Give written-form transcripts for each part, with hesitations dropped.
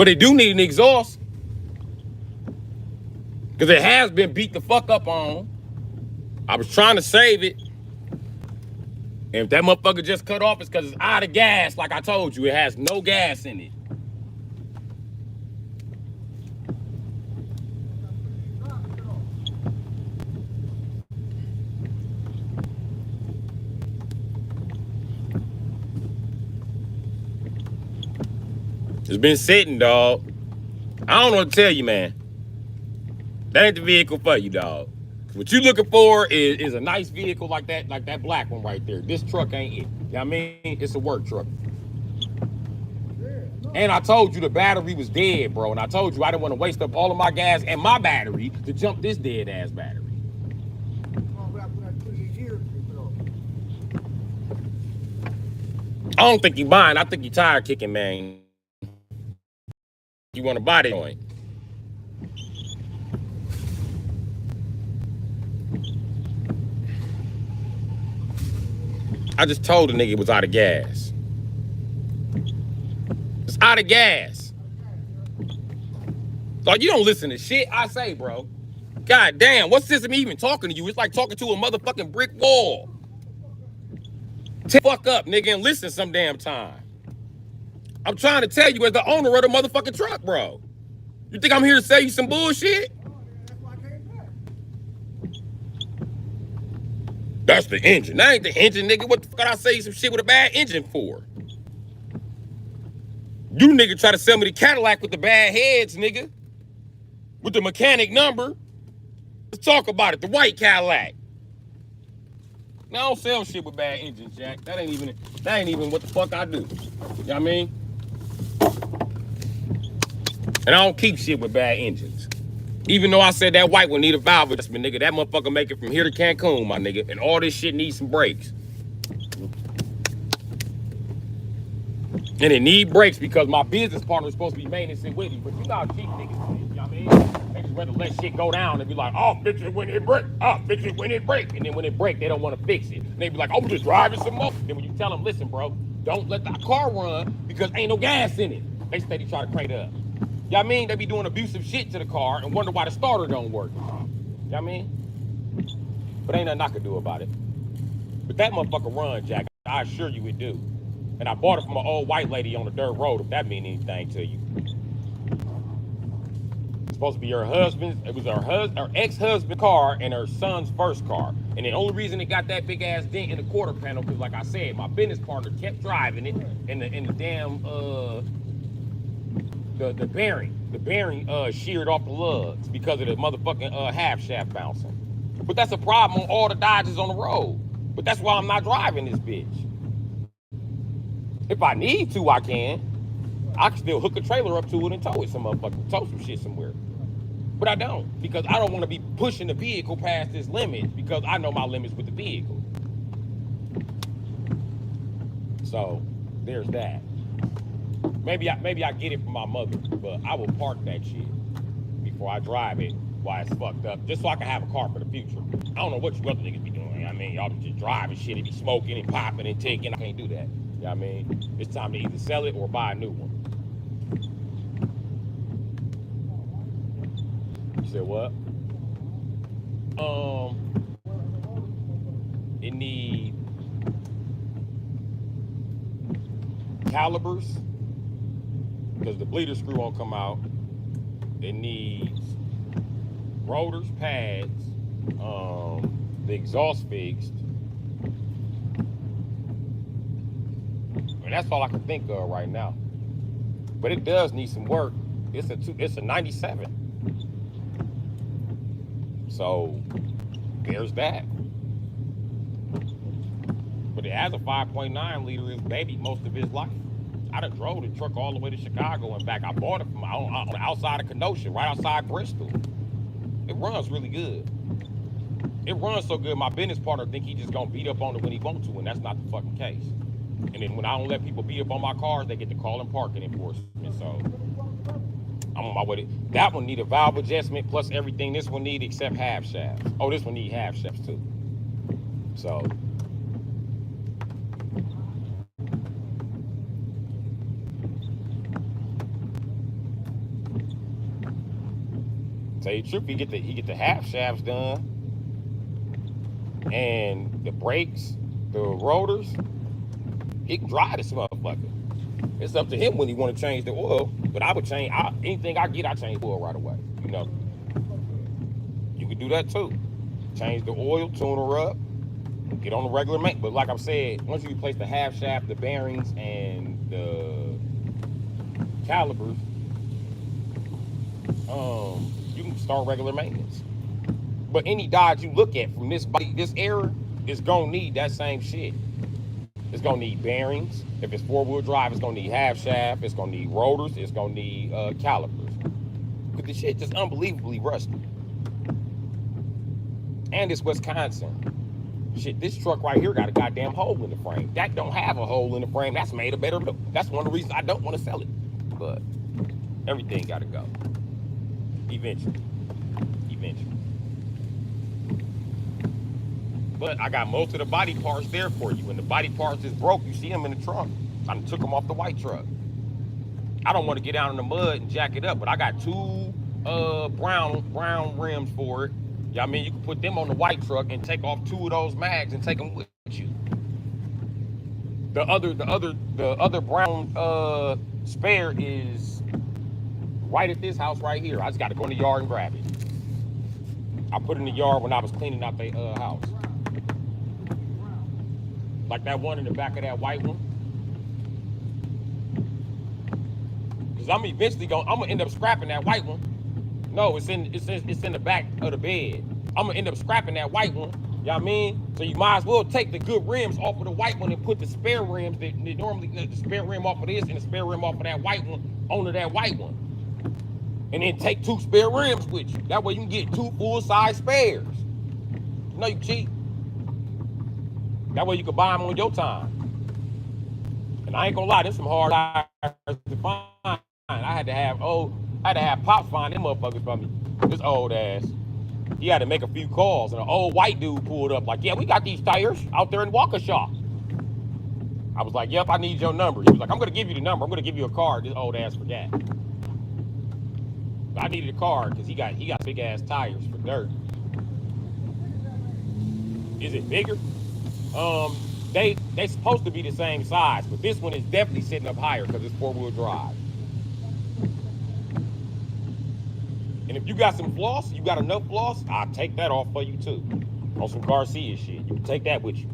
But it do need an exhaust. Because it has been beat the fuck up on. I was trying to save it. And if that motherfucker just cut off, it's because it's out of gas. Like I told you, it has no gas in it. It's been sitting, dog. I don't know what to tell you, man. That ain't the vehicle for you, dog. What you looking for is a nice vehicle like that black one right there. This truck ain't it. You know what I mean? It's a work truck. And I told you the battery was dead, bro. And I told you I didn't want to waste up all of my gas and my battery to jump this dead ass battery. I don't think you buying. I think you tire kicking, man. You want to buy that joint. I just told the nigga it was out of gas. It's out of gas. Like, you don't listen to shit I say, bro. God damn, what's this me even talking to you? It's like talking to a motherfucking brick wall. Take the fuck up, nigga, and listen some damn time. I'm trying to tell you as the owner of the motherfucking truck, bro. You think I'm here to sell you some bullshit? That's the engine. That ain't the engine, nigga. What the fuck I say some shit with a bad engine for? You nigga try to sell me the Cadillac with the bad heads, nigga. With the mechanic number. Let's talk about it. The white Cadillac. Now I don't sell shit with bad engines, Jack. That ain't even what the fuck I do. You know what I mean? And I don't keep shit with bad engines. Even though I said that white one need a valve adjustment, nigga, that motherfucker make it from here to Cancun, my nigga. And all this shit needs some brakes. And it need brakes because my business partner is supposed to be maintenance with me. But you know how cheap niggas is, you know what I mean? They just rather let shit go down and be like, oh, fix it when it break. Oh, fix it when it break. And then when it break, they don't want to fix it. And they be like, oh, just driving some more. Then when you tell them, listen, bro, don't let the car run because ain't no gas in it. They steady try to crank it up. You know what I mean? They be doing abusive shit to the car and wonder why the starter don't work. You know what I mean? But ain't nothing I could do about it. But that motherfucker run, Jack. I assure you it do. And I bought it from an old white lady on the dirt road, if that mean anything to you. It's supposed to be her husband's, it was her ex-husband's car and her son's first car. And the only reason it got that big ass dent in the quarter panel, because like I said, my business partner kept driving it and the damn the bearing sheared off the lugs because of the motherfucking half shaft bouncing. But that's a problem on all the Dodges on the road. But that's why I'm not driving this bitch. If I need to, I can. I can still hook a trailer up to it and tow it tow some shit somewhere. But I don't, because I don't want to be pushing the vehicle past its limits because I know my limits with the vehicle. So there's that. Maybe I get it from my mother, but I will park that shit before I drive it while it's fucked up, just so I can have a car for the future. I don't know what you other niggas be doing. I mean, y'all be just driving shit and be smoking and popping and taking. I can't do that. You know what I mean? It's time to either sell it or buy a new one. You said what? It need calipers because the bleeder screw won't come out. It needs rotors, pads, the exhaust fixed. And that's all I can think of right now. But it does need some work. It's a 97. So there's that. But it has a 5.9 liter is baby most of his life. I done drove the truck all the way to Chicago and back. I bought it from on the outside of Kenosha, right outside Bristol. It runs really good. It runs so good, my business partner think he just gonna beat up on it when he wants to, and that's not the fucking case. And then when I don't let people beat up on my cars, they get to call and parking enforcement. So I'm on my way to that one need a valve adjustment plus everything this one need except half shafts. Oh, this one need half shafts too. So tell you the truth, he get the half shafts done, and the brakes, the rotors, he can drive this motherfucker. It's up to him when he want to change the oil. But I would change anything I get. I change the oil right away. You know, you can do that too. Change the oil, tune her up, get on the regular maintenance. But like I said, once you replace the half shaft, the bearings, and the calipers, you can start regular maintenance. But any Dodge you look at from this era is gonna need that same shit. It's gonna need bearings. If it's 4-wheel drive, it's gonna need half shaft. It's gonna need rotors. It's gonna need calipers. But the shit just unbelievably rusty. And it's Wisconsin. Shit, this truck right here got a goddamn hole in the frame. That don't have a hole in the frame. That's made a better. That's one of the reasons I don't want to sell it. But everything gotta go. Eventually. But I got most of the body parts there for you. When the body parts is broke, you see them in the trunk. I took them off the white truck. I don't want to get down in the mud and jack it up, but I got 2 brown rims for it. Yeah, I mean, you can put them on the white truck and take off 2 of those mags and take them with you. The other brown spare is right at this house right here. I just got to go in the yard and grab it. I put it in the yard when I was cleaning out the house. Like that one in the back of that white one. Cause I'm eventually gonna end up scrapping that white one. No, it's in the back of the bed. I'm gonna end up scrapping that white one. You know what I mean? So you might as well take the good rims off of the white one and put the spare rims that normally, the spare rim off of this and the spare rim off of that white one onto that white one. And then take 2 spare rims with you. That way you can get 2 full-size spares. No, you cheap. That way you can buy them on your time. And I ain't gonna lie, there's some hard tires to find. I had to have Pops find them motherfuckers for me. This old ass. He had to make a few calls, and an old white dude pulled up like, yeah, we got these tires out there in Walker Shop. I was like, yep, I need your number. He was like, I'm gonna give you the number. I'm gonna give you a card. This old ass forgot. I needed a card because he got big ass tires for dirt. Is it bigger? They supposed to be the same size, but this one is definitely sitting up higher because it's 4-wheel drive. And if you got some floss, you got enough floss, I'll take that off for you too. On some Garcia shit, you can take that with you.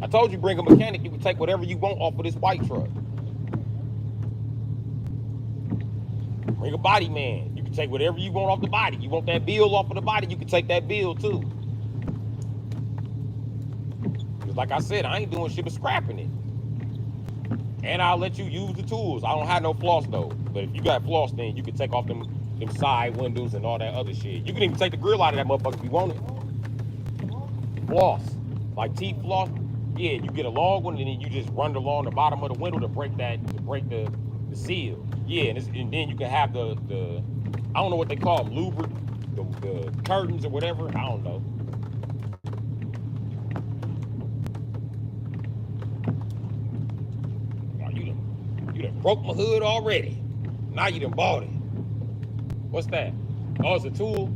I told you bring a mechanic, you can take whatever you want off of this white truck. Bring a body man. You can take whatever you want off the body. You want that bill off of the body, you can take that bill too. Because like I said, I ain't doing shit but scrapping it. And I'll let you use the tools. I don't have no floss though. But if you got floss, then you can take off them side windows and all that other shit. You can even take the grill out of that motherfucker if you want it. Floss. Like teeth floss. Yeah, you get a long one and then you just run along the bottom of the window to break the seal. Yeah, and then you can have the I don't know what they call them, the curtains or whatever. I don't know. Oh, you done broke my hood already. Now you done bought it. What's that? Oh, it's a tool?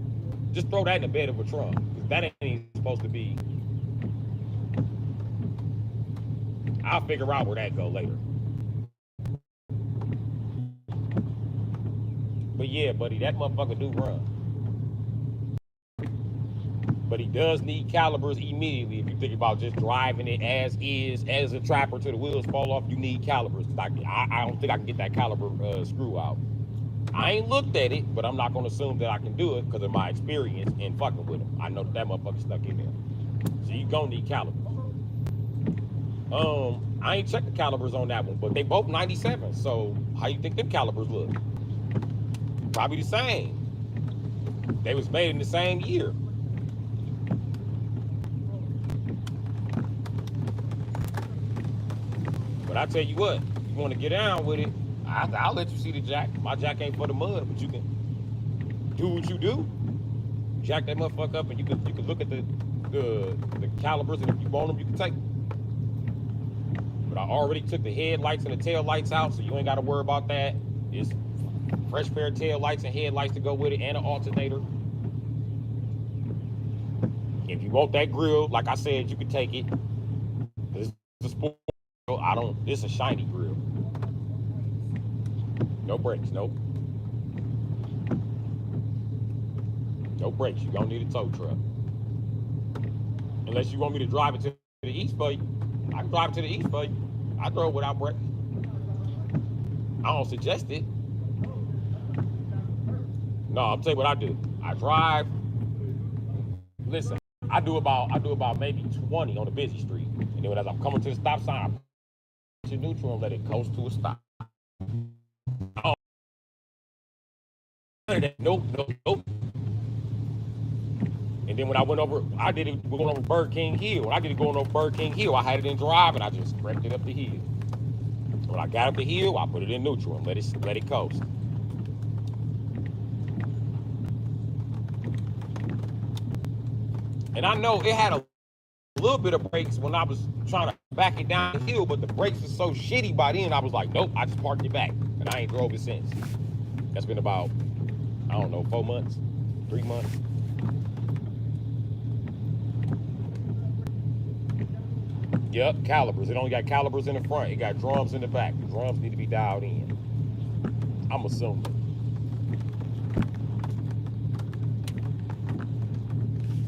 Just throw that in the bed of a trunk. Because that ain't supposed to be. I'll figure out where that go later. But yeah, buddy, that motherfucker do run. But he does need calipers immediately. If you think about just driving it as is, as a trapper till the wheels fall off, you need calipers. I don't think I can get that caliper screw out. I ain't looked at it, but I'm not gonna assume that I can do it because of my experience in fucking with them. I know that motherfucker stuck in there. So you gonna need calipers. I ain't checked the calipers on that one, but they both 97. So how you think them calipers look? Probably the same. They was made in the same year. But I tell you what, you want to get down with it, I'll let you see the jack. My jack ain't for the mud, but you can do what you do. Jack that motherfucker up, and you can look at the calipers, and if you want them, you can take them. But I already took the headlights and the tail lights out, so you ain't got to worry about that. It's fresh pair of tail lights and headlights to go with it, and an alternator. If you want that grill, like I said, you can take it. This is a sport. It's a shiny grill. No brakes, nope. No brakes. You don't need a tow truck. Unless you want me to drive it to the east for you. I can drive it to the east for you. I drove without brakes. I don't suggest it. No, I'll tell you what I do. I drive. Listen, I do about maybe 20 on a busy street. And then as I'm coming to the stop sign, I put your neutral and let it coast to a stop. Nope. And then when I went over, I did it going over Burger King Hill. When I did it going over Burger King Hill, I had it in drive and I just crept it up the hill. When I got up the hill, I put it in neutral and let it coast. And I know it had a little bit of brakes when I was trying to back it down the hill, but the brakes were so shitty by then, I was like, nope, I just parked it back. And I ain't drove it since. That's been about, I don't know, 4 months, 3 months. Yep, calipers. It only got calipers in the front. It got drums in the back. The drums need to be dialed in. I'm assuming.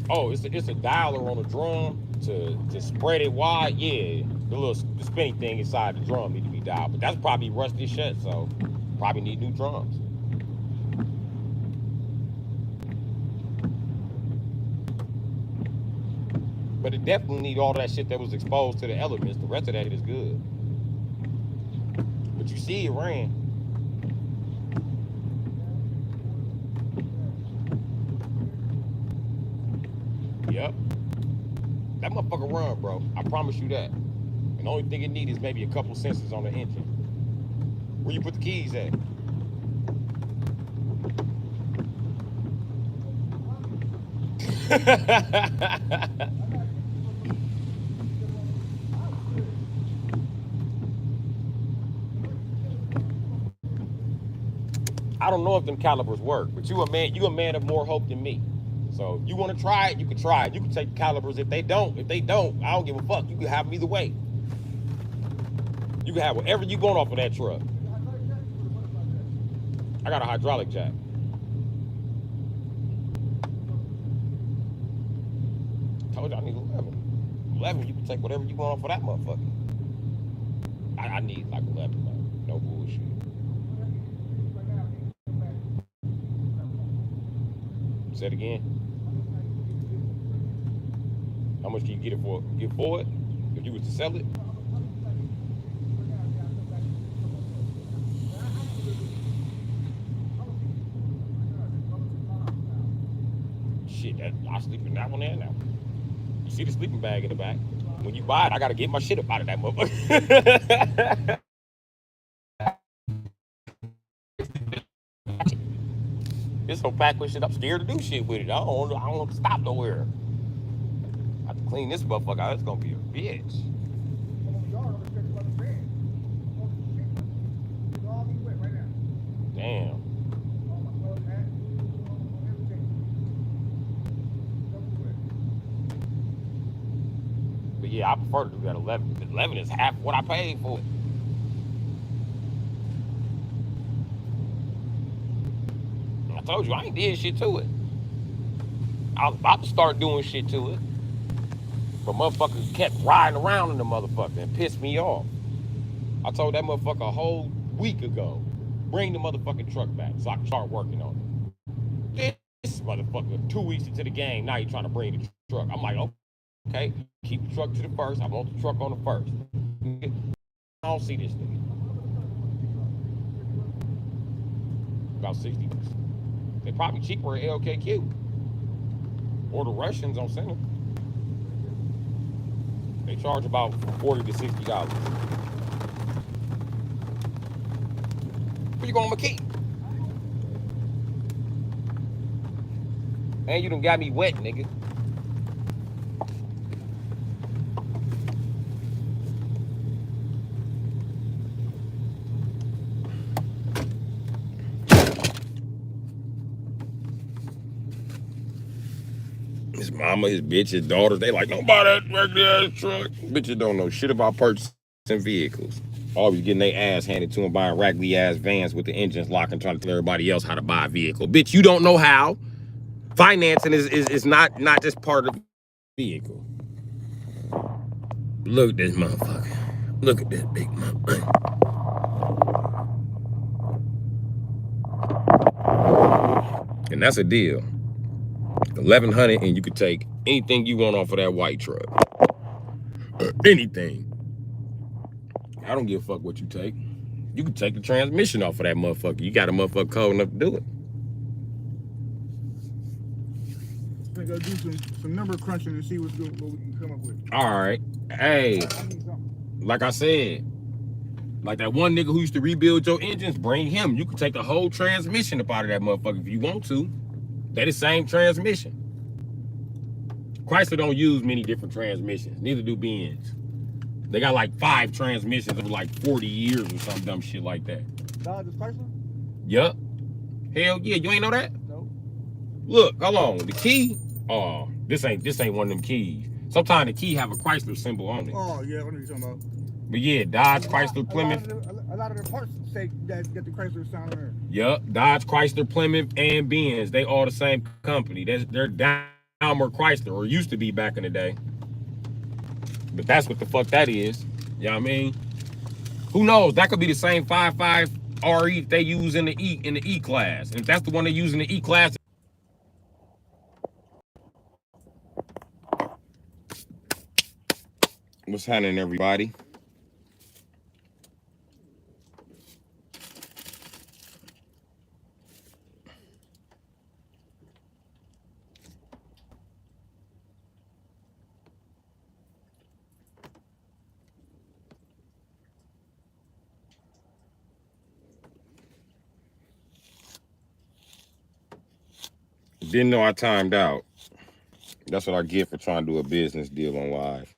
Oh, it's a dialer on the drum to spread it wide. Yeah, the spinning thing inside the drum need to be dialed. But that's probably rusted shut, so probably need new drums. But it definitely need all that shit that was exposed to the elements. The rest of that is good. But you see it ran. Yep. That motherfucker run, bro. I promise you that. And the only thing it needs is maybe a couple sensors on the engine. Where you put the keys at? I don't know if them calipers work, but you a man of more hope than me. So if you want to try it, you can try it. You can take the calipers. If they don't, I don't give a fuck. You can have them either way. You can have whatever you want off of that truck. I got a hydraulic jack. Told you I need 11. 11, you can take whatever you want off of that motherfucker. I need like 11, man. No bullshit. Say it again. How much can you get it for? Get for it? If you was to sell it? Shit, I sleep in that one there now. You see the sleeping bag in the back? When you buy it, I gotta get my shit up out of that motherfucker. This whole pack with shit, I'm scared to do shit with it. I don't want to stop nowhere. I have to clean this motherfucker out. It's gonna be a bitch. Damn. But yeah, I prefer to do that 11. 11 is half what I paid for it. I told you I ain't did shit to it. I was about to start doing shit to it. But motherfuckers kept riding around in the motherfucker and pissed me off. I told that motherfucker a whole week ago, bring the motherfucking truck back so I can start working on it. This motherfucker, 2 weeks into the game, now you trying to bring the truck. I'm like, okay, keep the truck to the first. I want the truck on the first. I don't see this nigga. About 60 bucks. They're probably cheaper at LKQ. Or the Russians on center. They charge about $40 to $60. Where you going, McKee? And you done got me wet, nigga. His mama, his bitch, his daughters, they like, don't buy that regular ass truck. Bitches don't know shit about purchasing vehicles. Always getting their ass handed to them buying raggedy ass vans with the engines locked and trying to tell everybody else how to buy a vehicle. Bitch, you don't know how. Financing is not just part of the vehicle. Look at this motherfucker. Look at this big motherfucker. And that's a deal. 1,100 and you could take anything you want off of that white truck. Anything. I don't give a fuck what you take. You can take the transmission off of that motherfucker. You got a motherfucker cold enough to do it. I gotta do some number crunching and see what we can come up with. All right. Hey, like I said, like that one nigga who used to rebuild your engines, bring him. You can take the whole transmission up out of that motherfucker if you want to. They're the same transmission. Chrysler don't use many different transmissions. Neither do Benz. They got like 5 transmissions over like 40 years or some dumb shit like that. Dodge is Chrysler? Yup. Hell yeah, you ain't know that? No. Look, hold on. The key, this ain't one of them keys. Sometimes the key have a Chrysler symbol on it. Oh yeah, what are you talking about? But yeah, Dodge, Chrysler, Plymouth. A lot of the parts say that get the Chrysler sound on there. Yup, Dodge, Chrysler, Plymouth, and Benz. They all the same company. They're Daimler Chrysler, or used to be back in the day. But that's what the fuck that is. You know what I mean? Who knows? That could be the same 5.5 RE they use in the E class. And if that's the one they use in the E class. What's happening, everybody? Didn't know I timed out. That's what I get for trying to do a business deal on live.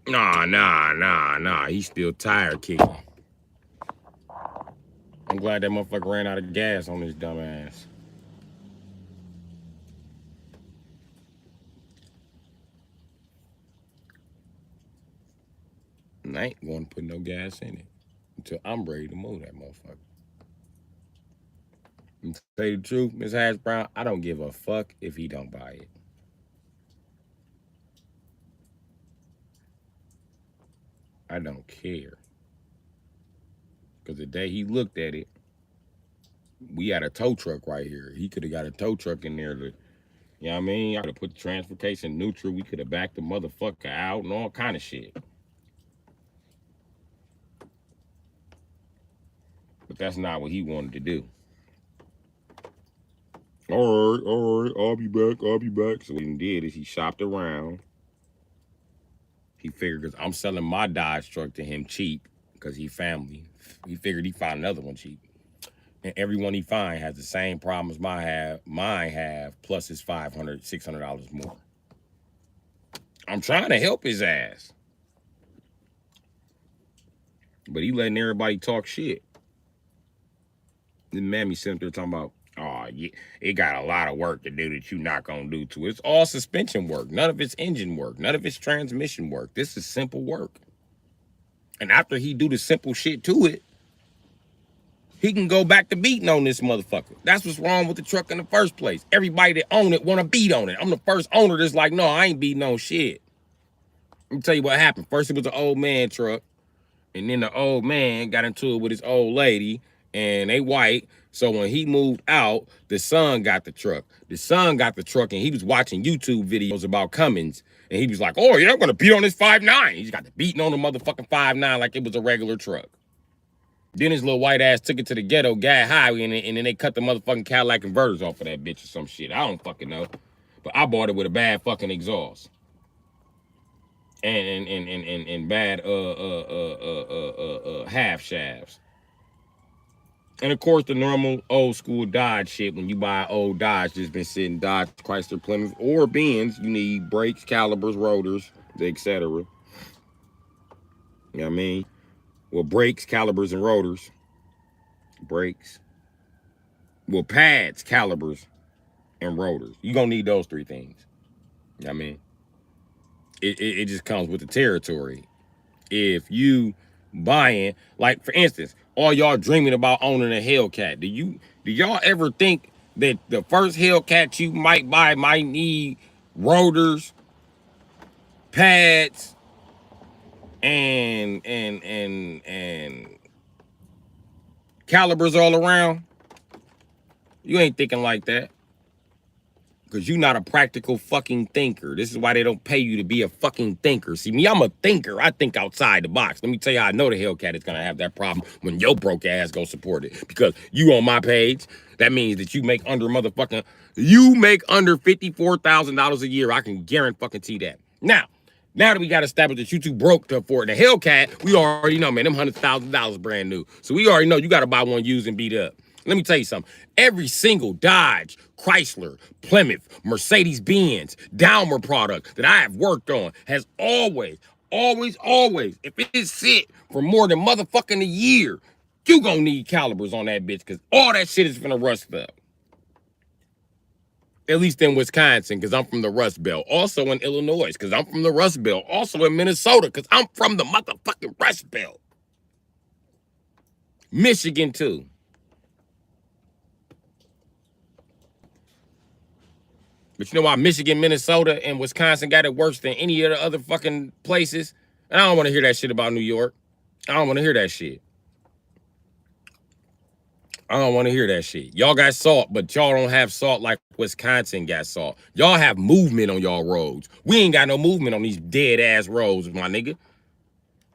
Nah. He's still tired kicking. I'm glad that motherfucker ran out of gas on his dumb ass. And I ain't going to put no gas in it until I'm ready to move that motherfucker. And to tell you the truth, Miss Hash Brown, I don't give a fuck if he don't buy it. I don't care. Because the day he looked at it, we had a tow truck right here. He could have got a tow truck in there to, you know what I mean? I could have put the transportation neutral. We could have backed the motherfucker out and all kind of shit. But that's not what he wanted to do. All right, I'll be back. So what he did is he shopped around. He figured, because I'm selling my Dodge truck to him cheap, because he family. He figured he'd find another one cheap. And everyone he find has the same problems mine have, plus his $500, $600 more. I'm trying to help his ass. But he letting everybody talk shit. Then Mammy sitting there talking about, oh, yeah, it got a lot of work to do that you're not going to do to it. It's all suspension work. None of it's engine work. None of it's transmission work. This is simple work. And after he do the simple shit to it, he can go back to beating on this motherfucker. That's what's wrong with the truck in the first place. Everybody that own it want to beat on it. I'm the first owner that's like, no, I ain't beating on shit. Let me tell you what happened. First, it was an old man truck. And then the old man got into it with his old lady. And they white. So when he moved out, the son got the truck. The son got the truck, and he was watching YouTube videos about Cummins. And he was like, oh, yeah, I'm going to beat on this 5.9. He's got the beating on the motherfucking 5.9 like it was a regular truck. Then his little white ass took it to the ghetto guy highway, and then they cut the motherfucking Cadillac converters off of that bitch or some shit. I don't fucking know. But I bought it with a bad fucking exhaust. And bad half shafts. And of course the normal old school Dodge shit. When you buy old Dodge that's been sitting, Dodge, Chrysler, Plymouth, or Benz, you need brakes, calipers, rotors, etc. You know what I mean? Well, brakes, calipers, and rotors. Brakes. Well, pads, calipers, and rotors. You're gonna need those three things. You know what I mean? It just comes with the territory. If you buying, like for instance, all y'all dreaming about owning a Hellcat. Do y'all ever think that the first Hellcat you might buy might need rotors, pads, and calipers all around? You ain't thinking like that. Because you're not a practical fucking thinker. This is why they don't pay you to be a fucking thinker. See, me, I'm a thinker. I think outside the box. Let me tell you how I know the Hellcat is going to have that problem when your broke ass go support it. Because you on my page, that means that you make under $54,000 a year. I can guarantee that. Now that we got established that you too broke to afford the Hellcat, we already know, man, them $100,000 brand new. So we already know you got to buy one used and beat up. Let me tell you something. Every single Dodge, Chrysler, Plymouth, Mercedes-Benz, Daimler product that I have worked on has always, if it sit for more than motherfucking a year, you gonna need calipers on that bitch, because all that shit is finna rust up. At least in Wisconsin, because I'm from the Rust Belt. Also in Illinois, because I'm from the Rust Belt. Also in Minnesota, because I'm from the motherfucking Rust Belt. Michigan, too. But you know why Michigan, Minnesota, and Wisconsin got it worse than any of the other fucking places? And I don't want to hear that shit about New York. I don't want to hear that shit. I don't want to hear that shit. Y'all got salt, but y'all don't have salt like Wisconsin got salt. Y'all have movement on y'all roads. We ain't got no movement on these dead-ass roads, my nigga.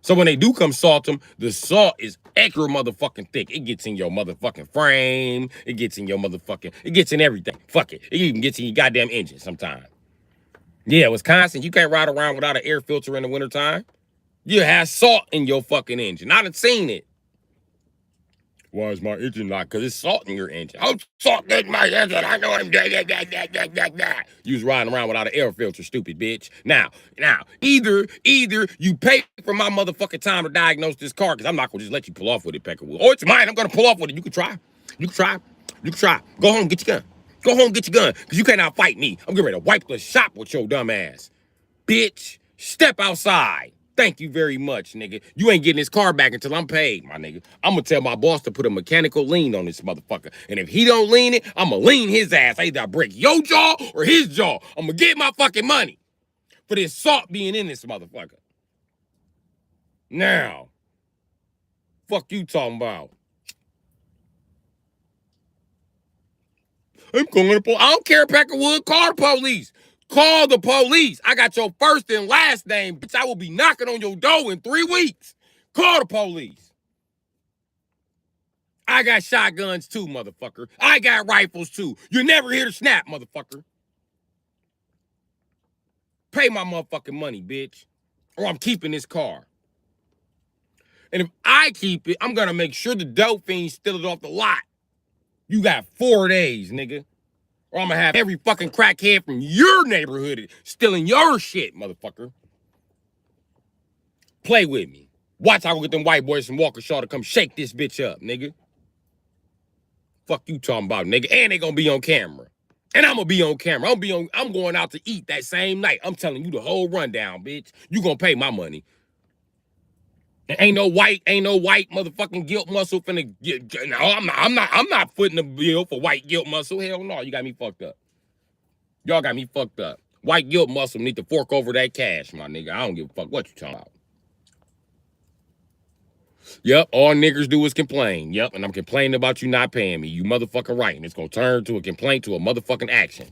So when they do come salt them, the salt is extra motherfucking thick. It gets in your motherfucking frame. It gets in your motherfucking, it gets in everything. Fuck it. It even gets in your goddamn engine sometimes. Yeah, Wisconsin, you can't ride around without an air filter in the wintertime. You have salt in your fucking engine. I done seen it. Why is my engine locked? Because it's salt in your engine. Oh, salt in my engine. I know I'm dead. You was riding around without an air filter, stupid bitch. Now, either you pay for my motherfucking time to diagnose this car, because I'm not going to just let you pull off with it, Peckerwood. Oh, it's mine. I'm going to pull off with it. You can try. Go home, get your gun. Go home, get your gun, because you cannot fight me. I'm getting ready to wipe the shop with your dumb ass. Bitch, step outside. Thank you very much, nigga. You ain't getting this car back until I'm paid, my nigga. I'm gonna tell my boss to put a mechanical lien on this motherfucker. And if he don't lean it, I'm gonna lean his ass. Either I break your jaw or his jaw. I'm gonna get my fucking money for this salt being in this motherfucker. Now, fuck you talking about? I'm going to police. I don't care, Peckerwood. Call the police. Call the police. I got your first and last name, bitch. I will be knocking on your door in 3 weeks. Call the police. I got shotguns too, motherfucker. I got rifles too. You're never here to snap, motherfucker. Pay my motherfucking money, bitch. Or I'm keeping this car. And if I keep it, I'm going to make sure the dope fiends steal it off the lot. You got 4 days, nigga. Or I'm going to have every fucking crackhead from your neighborhood stealing your shit, motherfucker. Play with me. Watch, I go get them white boys from Waukesha to come shake this bitch up, nigga. Fuck you talking about, nigga. And they gonna be on camera. And I'm gonna be on camera. I'm going out to eat that same night. I'm telling you the whole rundown, bitch. You gonna pay my money. And ain't no white motherfucking guilt muscle finna get. No, I'm not footing the bill for white guilt muscle. Hell no, you got me fucked up. Y'all got me fucked up. White guilt muscle need to fork over that cash, my nigga. I don't give a fuck what you talking about. Yep, all niggers do is complain. Yep, and I'm complaining about you not paying me. You motherfucking right. And it's gonna turn to a complaint to a motherfucking action.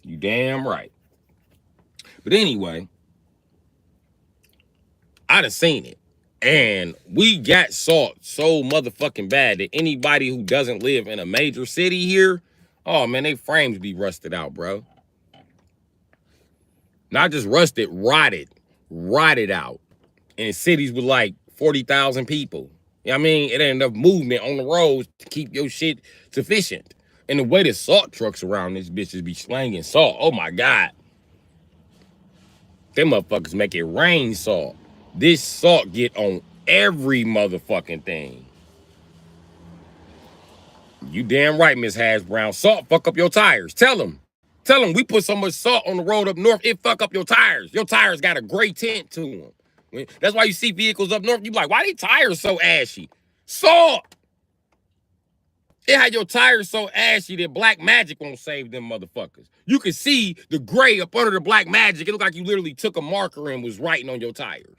You damn right. But anyway, I done seen it. And we got salt so motherfucking bad that anybody who doesn't live in a major city here, oh man, they frames be rusted out, bro. Not just rusted, rotted out. In cities with like 40,000 people. You know what I mean? It ain't enough movement on the roads to keep your shit sufficient. And the way the salt trucks around this bitches be slanging salt, oh my God. Them motherfuckers make it rain salt. This salt get on every motherfucking thing. You damn right, Miss Hash Brown. Salt fuck up your tires. Tell them we put so much salt on the road up north, it fuck up your tires. Your tires got a gray tint to them. That's why you see vehicles up north, you be like, why they tires so ashy? Salt! It had your tires so ashy that black magic won't save them motherfuckers. You can see the gray up under the black magic. It looked like you literally took a marker and was writing on your tires.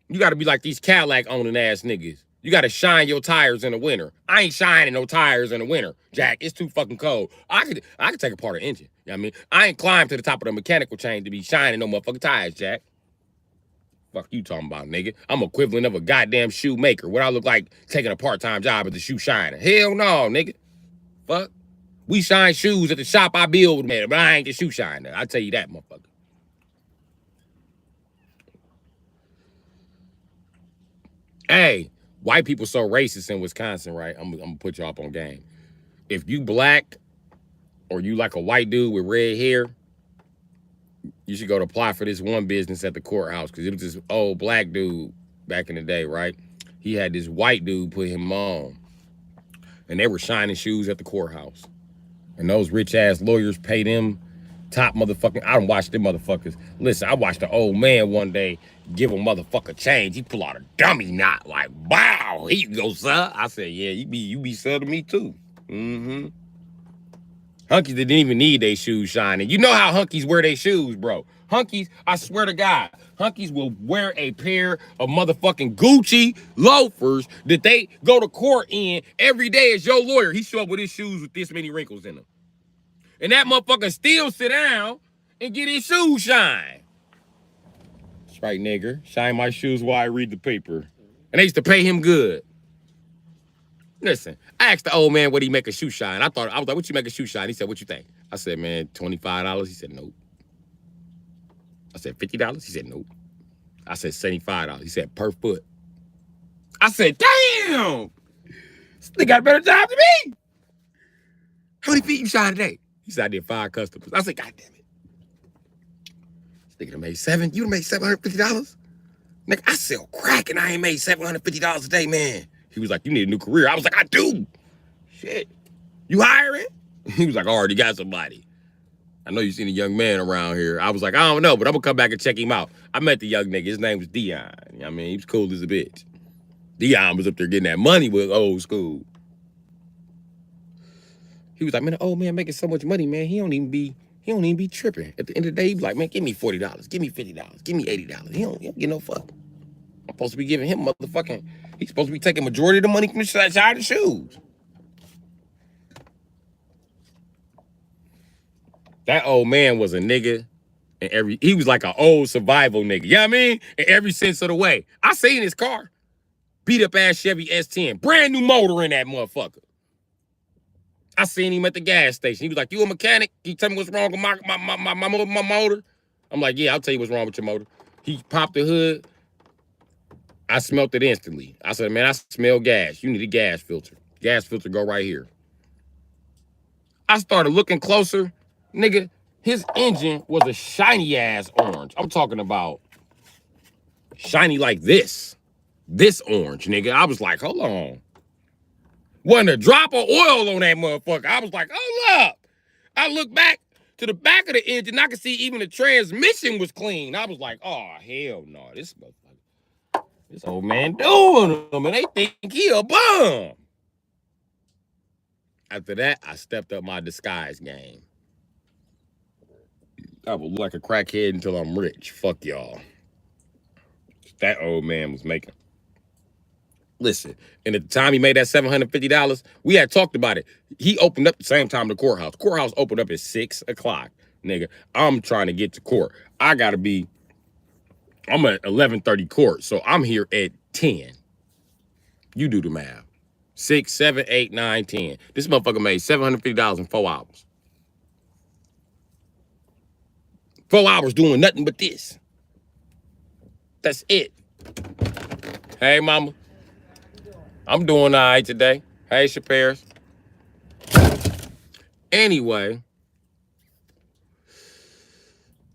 You gotta be like these Cadillac owning ass niggas. You gotta shine your tires in the winter. I ain't shining no tires in the winter, Jack. It's too fucking cold. I could take apart an engine. You know what I mean? I ain't climbed to the top of the mechanical chain to be shining no motherfucking tires, Jack. Fuck you talking about, nigga? I'm equivalent of a goddamn shoemaker. What I look like taking a part-time job as a shoe shiner. Hell no, nigga. Fuck. We shine shoes at the shop I build, man, but I ain't the shoe shiner. I tell you that, motherfucker. Hey, white people so racist in Wisconsin, right? I'm gonna put you up on game. If you black or you like a white dude with red hair, you should go to apply for this one business at the courthouse because it was this old black dude back in the day, right? He had this white dude put him on, and they were shining shoes at the courthouse. And those rich ass lawyers pay them top motherfucking. I don't watch them motherfuckers. Listen, I watched the old man one day give a motherfucker change. He pull out a dummy knot like, wow, here you go, sir. I said, yeah, you be sir to me too. Mm-hmm. Hunkies that didn't even need their shoes shining. You know how hunkies wear their shoes, bro. Hunkies, I swear to God, hunkies will wear a pair of motherfucking Gucci loafers that they go to court in every day as your lawyer. He show up with his shoes with this many wrinkles in them. And that motherfucker still sit down and get his shoes shine. That's right, nigger. Shine my shoes while I read the paper. And they used to pay him good. Listen, I asked the old man what he make a shoe shine. I was like, what you make a shoe shine? He said, what you think? I said, man, $25. He said, nope. I said, $50? He said, nope. I said, $75. He said, per foot. I said, damn! They got a better job than me. How many feet you shine today? He said, I did 5 customers. I said, God damn it. This nigga done made 7. You done made $750? Nigga, I sell crack and I ain't made $750 a day, man. He was like, you need a new career. I was like, I do. Shit. You hiring? He was like, I already got somebody. I know you seen a young man around here. I was like, I don't know, but I'm going to come back and check him out. I met the young nigga. His name was Dion. You know what I mean? He was cool as a bitch. Dion was up there getting that money with old school. He was like, man, the old man making so much money, man. He don't even be tripping. At the end of the day, he be like, man, give me $40. Give me $50. Give me $80. He don't get no fuck. I'm supposed to be giving him motherfucking, he's supposed to be taking majority of the money from the side of the shoes. That old man was a nigga and he was like an old survival nigga. You know what I mean? In every sense of the way. I seen his car. Beat up ass Chevy S10. Brand new motor in that motherfucker. I seen him at the gas station. He was like, you a mechanic? Can you tell me what's wrong with my motor? I'm like, yeah, I'll tell you what's wrong with your motor. He popped the hood. I smelt it instantly. I said, man, I smell gas. You need a gas filter. Gas filter go right here. I started looking closer. Nigga, his engine was a shiny ass orange. I'm talking about shiny like this. This orange, nigga. I was like, hold on. Wasn't a drop of oil on that motherfucker. I was like, hold up. I looked back to the back of the engine. I could see even the transmission was clean. I was like, oh, hell no. This motherfucker. This old man doing them, and they think he a bum. After that, I stepped up my disguise game. I will look like a crackhead until I'm rich. Fuck y'all. That old man was making. Listen, and at the time he made that $750, we had talked about it. He opened up the same time the courthouse. Courthouse opened up at 6 o'clock. Nigga, I'm trying to get to court. I'm at 11:30 court, so I'm here at 10. You do the math. 6, 7, 8, 9, 10. This motherfucker made $750 in 4 hours. 4 hours doing nothing but this. That's it. Hey, mama. I'm doing all right today. Hey, Shaparis. Anyway,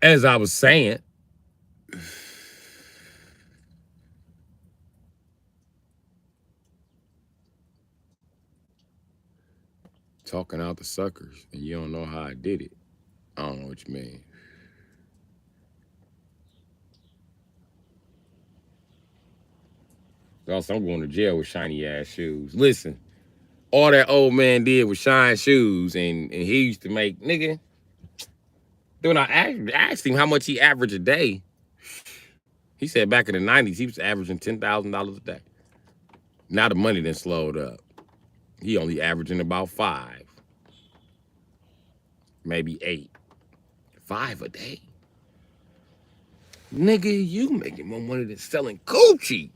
as I was saying, talking out the suckers, and you don't know how I did it. I don't know what you mean. Also, I'm going to jail with shiny ass shoes. Listen, all that old man did was shine shoes, and he used to make, nigga. Then I asked him how much he averaged a day. He said back in the 90s, he was averaging $10,000 a day. Now the money done slowed up. He only averaging about 5, maybe 8. 5 a day. Nigga, you making more money than selling Gucci.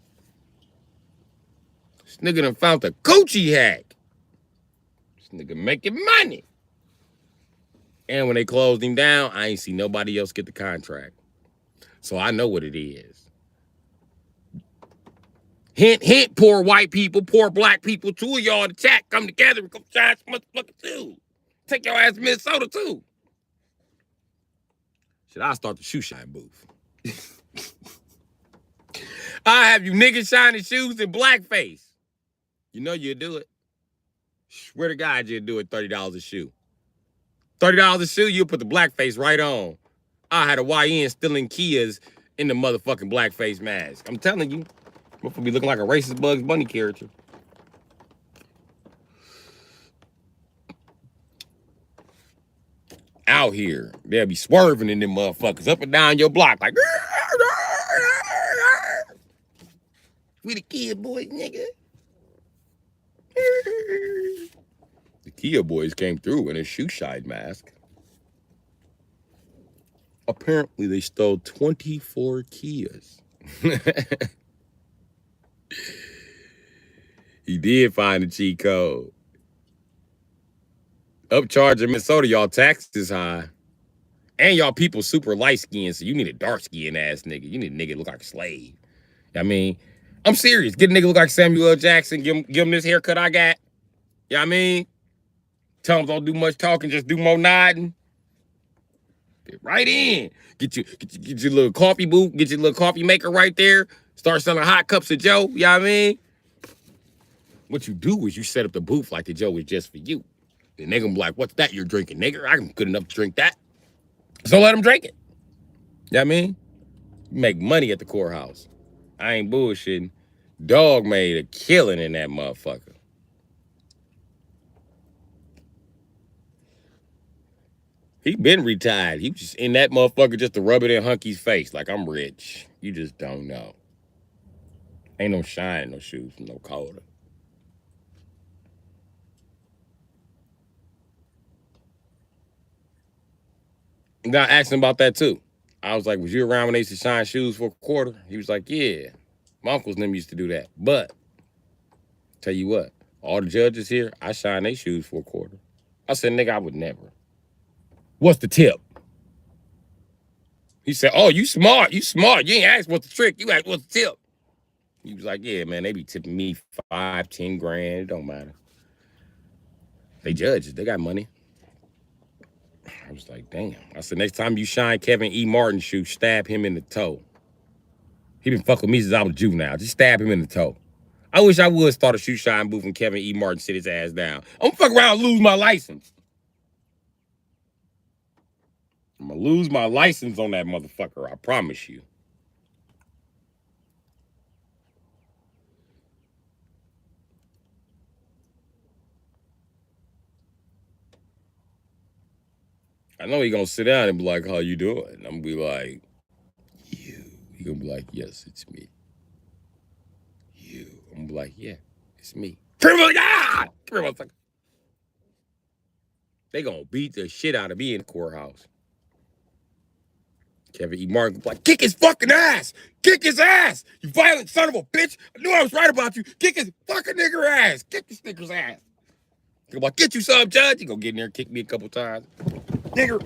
This nigga done found the Gucci hack. This nigga making money. And when they closed him down, I ain't see nobody else get the contract. So I know what it is. Hint, hint, poor white people, poor black people, 2 of y'all in the chat, come together and come shine some motherfucking too. Take your ass to Minnesota too. Should I start the shoe shine booth? I have you niggas shining shoes in blackface. You know you'll do it. Swear to God you'll do it $30 a shoe. $30 a shoe, you'll put the blackface right on. I had a YN stealing Kias in the motherfucking blackface mask. I'm telling you, I'm gonna be looking like a racist Bugs Bunny character. Out here, they'll be swerving in them motherfuckers up and down your block like, we the Kia boys, nigga. The Kia boys came through in a shoe shine mask. Apparently, they stole 24 Kias. He did find a cheat code. Upcharge in Minnesota, y'all taxes high. And y'all people super light skinned, so you need a dark skinned ass nigga. You need a nigga look like a slave. I mean, I'm serious. Get a nigga look like Samuel L. Jackson. Give him this haircut I got. You know what I mean? Tell him don't do much talking, just do more nodding. Get right in. Get your little coffee booth. Get your little coffee maker right there. Start selling hot cups of Joe. You know what I mean? What you do is you set up the booth like the Joe is just for you. Then they gonna be like, what's that you're drinking, nigga? I'm good enough to drink that. So let them drink it. You know what I mean? You make money at the courthouse. I ain't bullshitting. Dog made a killing in that motherfucker. He been retired. He was just in that motherfucker just to rub it in Hunky's face like I'm rich. You just don't know. Ain't no shine in no shoes from no collar. Now I asked him about that too. I was like, was you around when they used to shine shoes for a quarter? He was like, yeah. My uncles and them used to do that. But, tell you what, all the judges here, I shine their shoes for a quarter. I said, nigga, I would never. What's the tip? He said, oh, you smart. You smart. You ain't asked what's the trick. You asked what's the tip. He was like, yeah, man, they be tipping me 5, 10 grand. It don't matter. They judges. They got money. I was like, damn. I said, next time you shine Kevin E. Martin's shoe, stab him in the toe. He been fucking with me since I was juvenile. Just stab him in the toe. I wish I would start a shoe shine booth and Kevin E. Martin sit his ass down. I'm gonna fuck around and lose my license. I'm gonna lose my license on that motherfucker. I promise you. I know he gonna sit down and be like, how you doing? I'm gonna be like, you. He gonna be like, yes, it's me. You. I'm gonna be like, yeah, it's me. Come on, ah! Come on, motherfucker. They gonna beat the shit out of me in the courthouse. Kevin E. Martin like, kick his fucking ass! Kick his ass! You violent son of a bitch! I knew I was right about you! Kick his fucking nigger ass! Kick this nigger's ass! I'm like, get you some, judge! He gonna get in there and kick me a couple times. Nigger!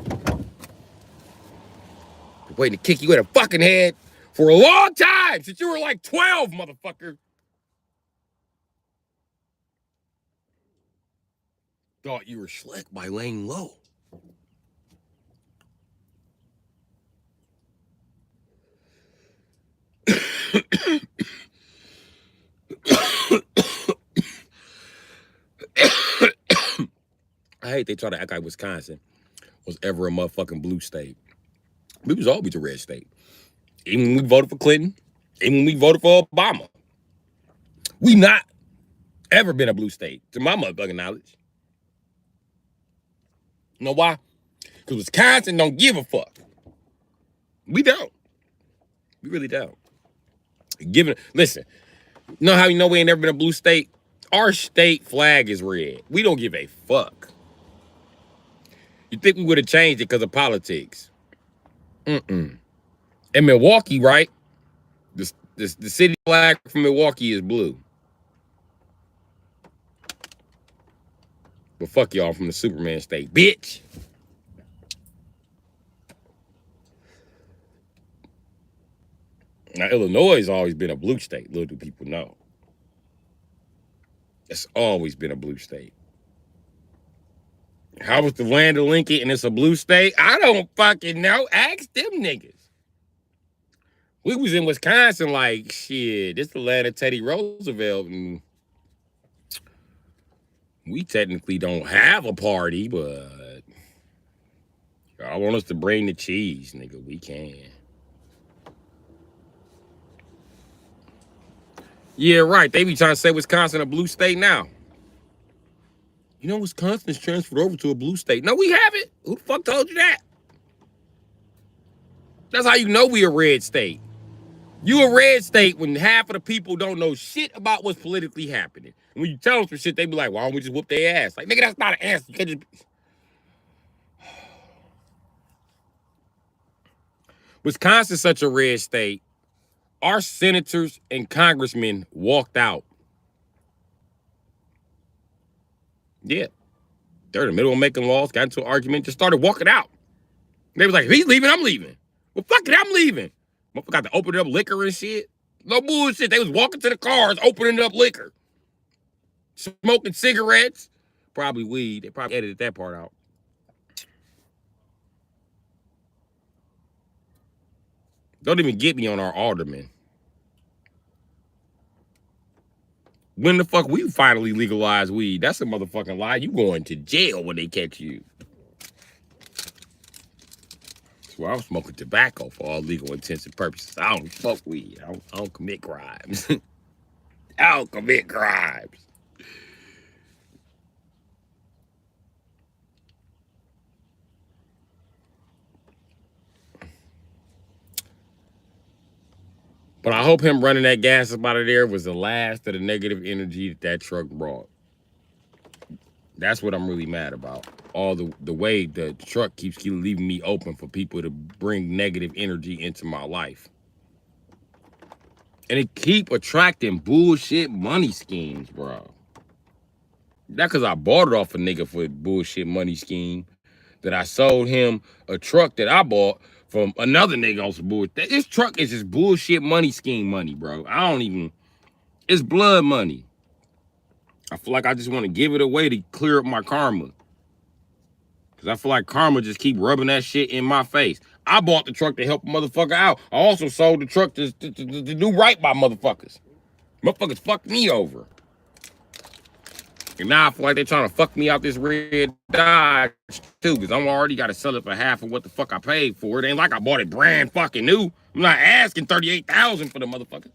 Been waiting to kick you in the fucking head for a long time! Since you were like 12, motherfucker! Thought you were slick by laying low. I hate they try to act like Wisconsin was ever a motherfucking blue state. We was always a red state. Even when we voted for Clinton, even when we voted for Obama. We not ever been a blue state, to my motherfucking knowledge. You know why? Because Wisconsin don't give a fuck. We don't. We really don't. Listen, you know how you know we ain't never been a blue state? Our state flag is red. We don't give a fuck. You think we would have changed it because of politics? In Milwaukee, right? The city flag from Milwaukee is blue. But fuck y'all from the Superman state, bitch. Now, Illinois has always been a blue state, little do people know. It's always been a blue state. How was the land of Lincoln and it's a blue state? I don't fucking know. Ask them niggas. We was in Wisconsin like, shit, this the land of Teddy Roosevelt, and we technically don't have a party, but y'all want us to bring the cheese, nigga, we can. Yeah, right. They be trying to say Wisconsin a blue state now. You know, Wisconsin's transferred over to a blue state. No, we haven't. Who the fuck told you that? That's how you know we a red state. You a red state when half of the people don't know shit about what's politically happening. And when you tell them some shit, they be like, why don't we just whoop their ass? Like, nigga, that's not an answer. You can't just... Wisconsin's such a red state. Our senators and congressmen walked out. Yeah. They're in the middle of making laws, got into an argument, just started walking out. They was like, if he's leaving, I'm leaving. Well, fuck it, I'm leaving. Motherfucker got to open up liquor and shit. No bullshit. They was walking to the cars, opening up liquor. Smoking cigarettes. Probably weed. They probably edited that part out. Don't even get me on our aldermen. When the fuck we finally legalize weed? That's a motherfucking lie. You going to jail when they catch you. So I'm smoking tobacco for all legal intents and purposes. I don't smoke weed. I don't commit crimes. I don't commit crimes. But I hope him running that gas up out of there was the last of the negative energy that truck brought. That's what I'm really mad about. All the way the truck keeps leaving me open for people to bring negative energy into my life. And it keep attracting bullshit money schemes, bro. That because I bought it off a nigga for a bullshit money scheme. That I sold him a truck that I bought from another nigga on some bullshit. This truck is just bullshit money scheme money, bro. It's blood money. I feel like I just want to give it away to clear up my karma. Because I feel like karma just keep rubbing that shit in my face. I bought the truck to help a motherfucker out. I also sold the truck to do right by motherfuckers. Motherfuckers fucked me over. And now I feel like they're trying to fuck me out this red Dodge too, because I'm already got to sell it for half of what the fuck I paid for it. Ain't like I bought it brand fucking new. I'm not asking $38,000 for the motherfucker.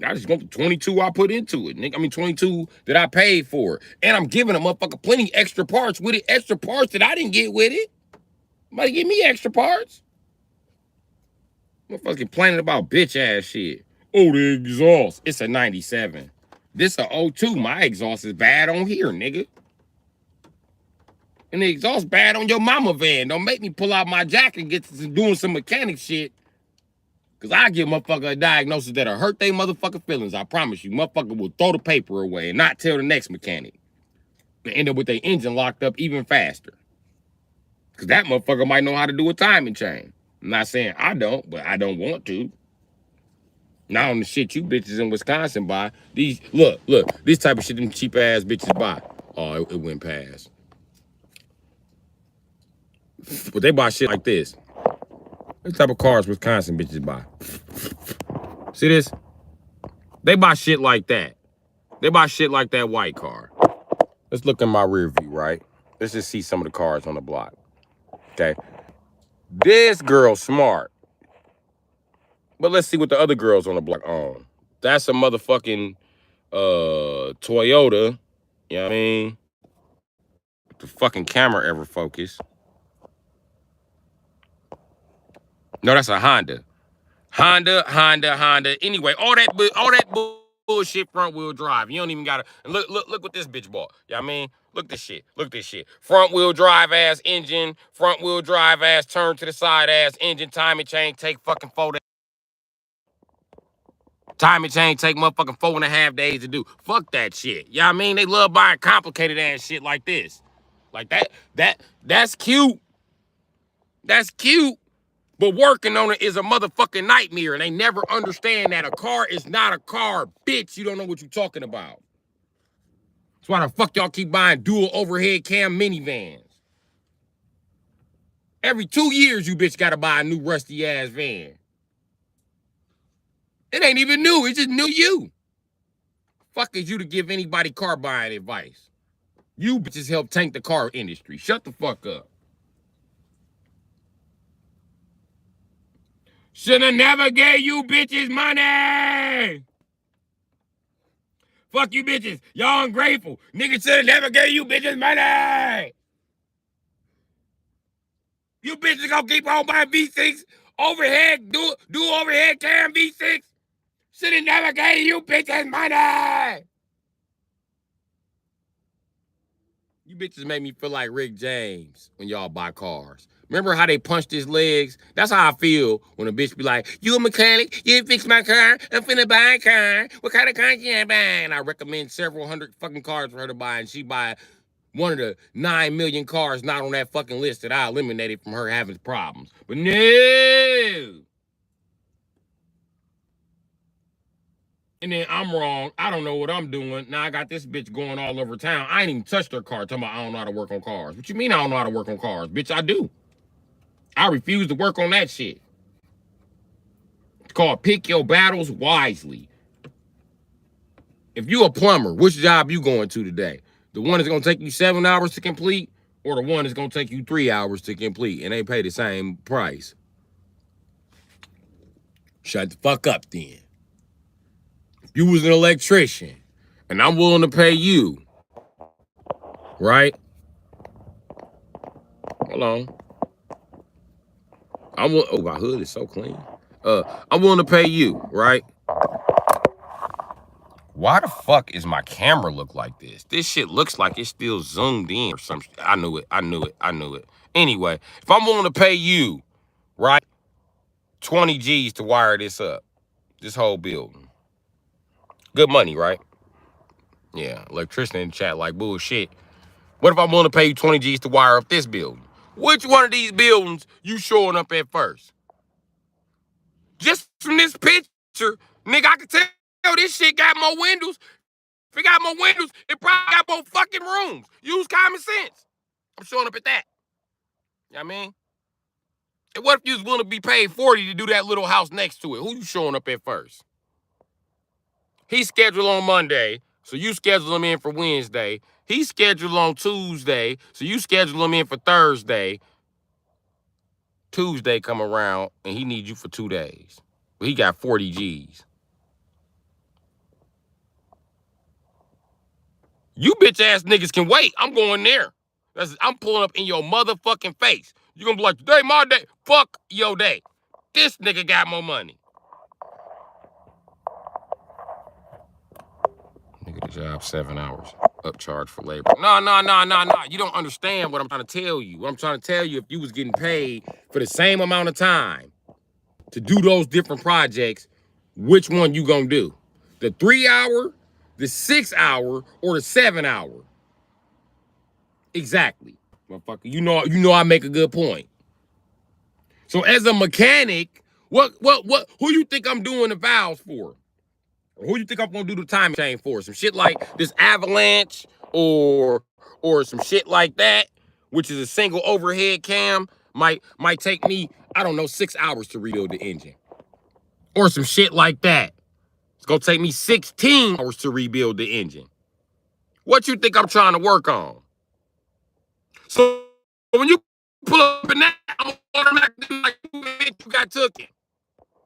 I just want the 22 I put into it, nigga. I mean, 22 that I paid for. And I'm giving a motherfucker plenty extra parts with it. Extra parts that I didn't get with it. Somebody give me extra parts. Motherfuckers complaining about bitch ass shit. Oh, the exhaust. It's a 97. This a 02. My exhaust is bad on here, nigga. And the exhaust bad on your mama van. Don't make me pull out my jacket and get to doing some mechanic shit. Cause I give motherfucker a diagnosis that'll hurt they motherfucking feelings. I promise you, motherfucker will throw the paper away and not tell the next mechanic. And end up with their engine locked up even faster. Cause that motherfucker might know how to do a timing chain. I'm not saying I don't, but I don't want to. Not on the shit you bitches in Wisconsin buy. These look, this type of shit them cheap ass bitches buy. Oh, it went past. But they buy shit like this. This type of cars Wisconsin bitches buy. See this? They buy shit like that. They buy shit like that white car. Let's look in my rear view, right? Let's just see some of the cars on the block. Okay. This girl's smart. But let's see what the other girls on the block own. That's a motherfucking Toyota. You know what I mean? The fucking camera ever focus. No, that's a Honda. Honda. Anyway, all that bullshit front wheel drive. You don't even gotta look what this bitch bought. You know what I mean? Look this shit. Front wheel drive ass engine, front wheel drive ass turn to the side ass engine, timing chain, take fucking 4 days. Timing chain take motherfucking 4.5 days to do. Fuck that shit. You know what I mean? They love buying complicated ass shit like this. Like that's cute. That's cute. But working on it is a motherfucking nightmare, and they never understand that a car is not a car. Bitch, you don't know what you're talking about. That's why the fuck y'all keep buying dual overhead cam minivans. Every 2 years, you bitch gotta buy a new rusty ass van. It ain't even new, it's just new you. Fuck is you to give anybody car buying advice? You bitches help tank the car industry. Shut the fuck up. Shoulda never gave you bitches money. Fuck you bitches. Y'all ungrateful. Niggas shoulda never gave you bitches money. You bitches gonna keep on buying V6 overhead, do overhead cam V6. Shoulda never gave you bitches money. You bitches make me feel like Rick James when y'all buy cars. Remember how they punched his legs? That's how I feel when a bitch be like, you a mechanic? You didn't fix my car? I'm finna buy a car. What kind of car can I buy? And I recommend several hundred fucking cars for her to buy, and she buy one of the 9 million cars not on that fucking list that I eliminated from her having problems. But no. And then I'm wrong. I don't know what I'm doing. Now I got this bitch going all over town. I ain't even touched her car talking about I don't know how to work on cars. What you mean I don't know how to work on cars? Bitch, I do. I refuse to work on that shit. It's called pick your battles wisely. If you a plumber, which job you going to today? The one that's gonna take you 7 hours to complete, or the one that's gonna take you 3 hours to complete, and they pay the same price? Shut the fuck up then. If you was an electrician, and I'm willing to pay you, right? Hold on. Oh, my hood is so clean. I'm willing to pay you, right? Why the fuck is my camera look like this? This shit looks like it's still zoomed in or something. I knew it. Anyway, if I'm willing to pay you, right, 20 G's to wire this up, this whole building. Good money, right? Yeah, electrician in the chat like bullshit. What if I'm willing to pay you 20 G's to wire up this building? Which one of these buildings you showing up at first? Just from this picture, nigga, I can tell this shit got more windows. If it got more windows, it probably got more fucking rooms. Use common sense. I'm showing up at that. You know what I mean? And what if you was willing to be paid 40 to do that little house next to it? Who you showing up at first? He's scheduled on Monday, so you schedule him in for Wednesday. He's scheduled on Tuesday, so you schedule him in for Thursday. Tuesday come around, and he needs you for 2 days. But he got 40 G's. You bitch ass niggas can wait. I'm going there. I'm pulling up in your motherfucking face. You gonna be like, today my day. Fuck your day. This nigga got more money. Nigga, the job 7 hours. Upcharge for labor. No. You don't understand what I'm trying to tell you. What I'm trying to tell you, if you was getting paid for the same amount of time to do those different projects, which one you gonna do? The 3 hour, the 6 hour, or the 7 hour? Exactly. Motherfucker, you know I make a good point. So as a mechanic, who you think I'm doing the valves for? Or who you think I'm gonna do the time chain for? Some shit like this avalanche or some shit like that, which is a single overhead cam, might take me, I don't know, 6 hours to rebuild the engine. Or some shit like that. It's gonna take me 16 hours to rebuild the engine. What you think I'm trying to work on? So when you pull up in that, I'm automatically like, bitch, you got took it.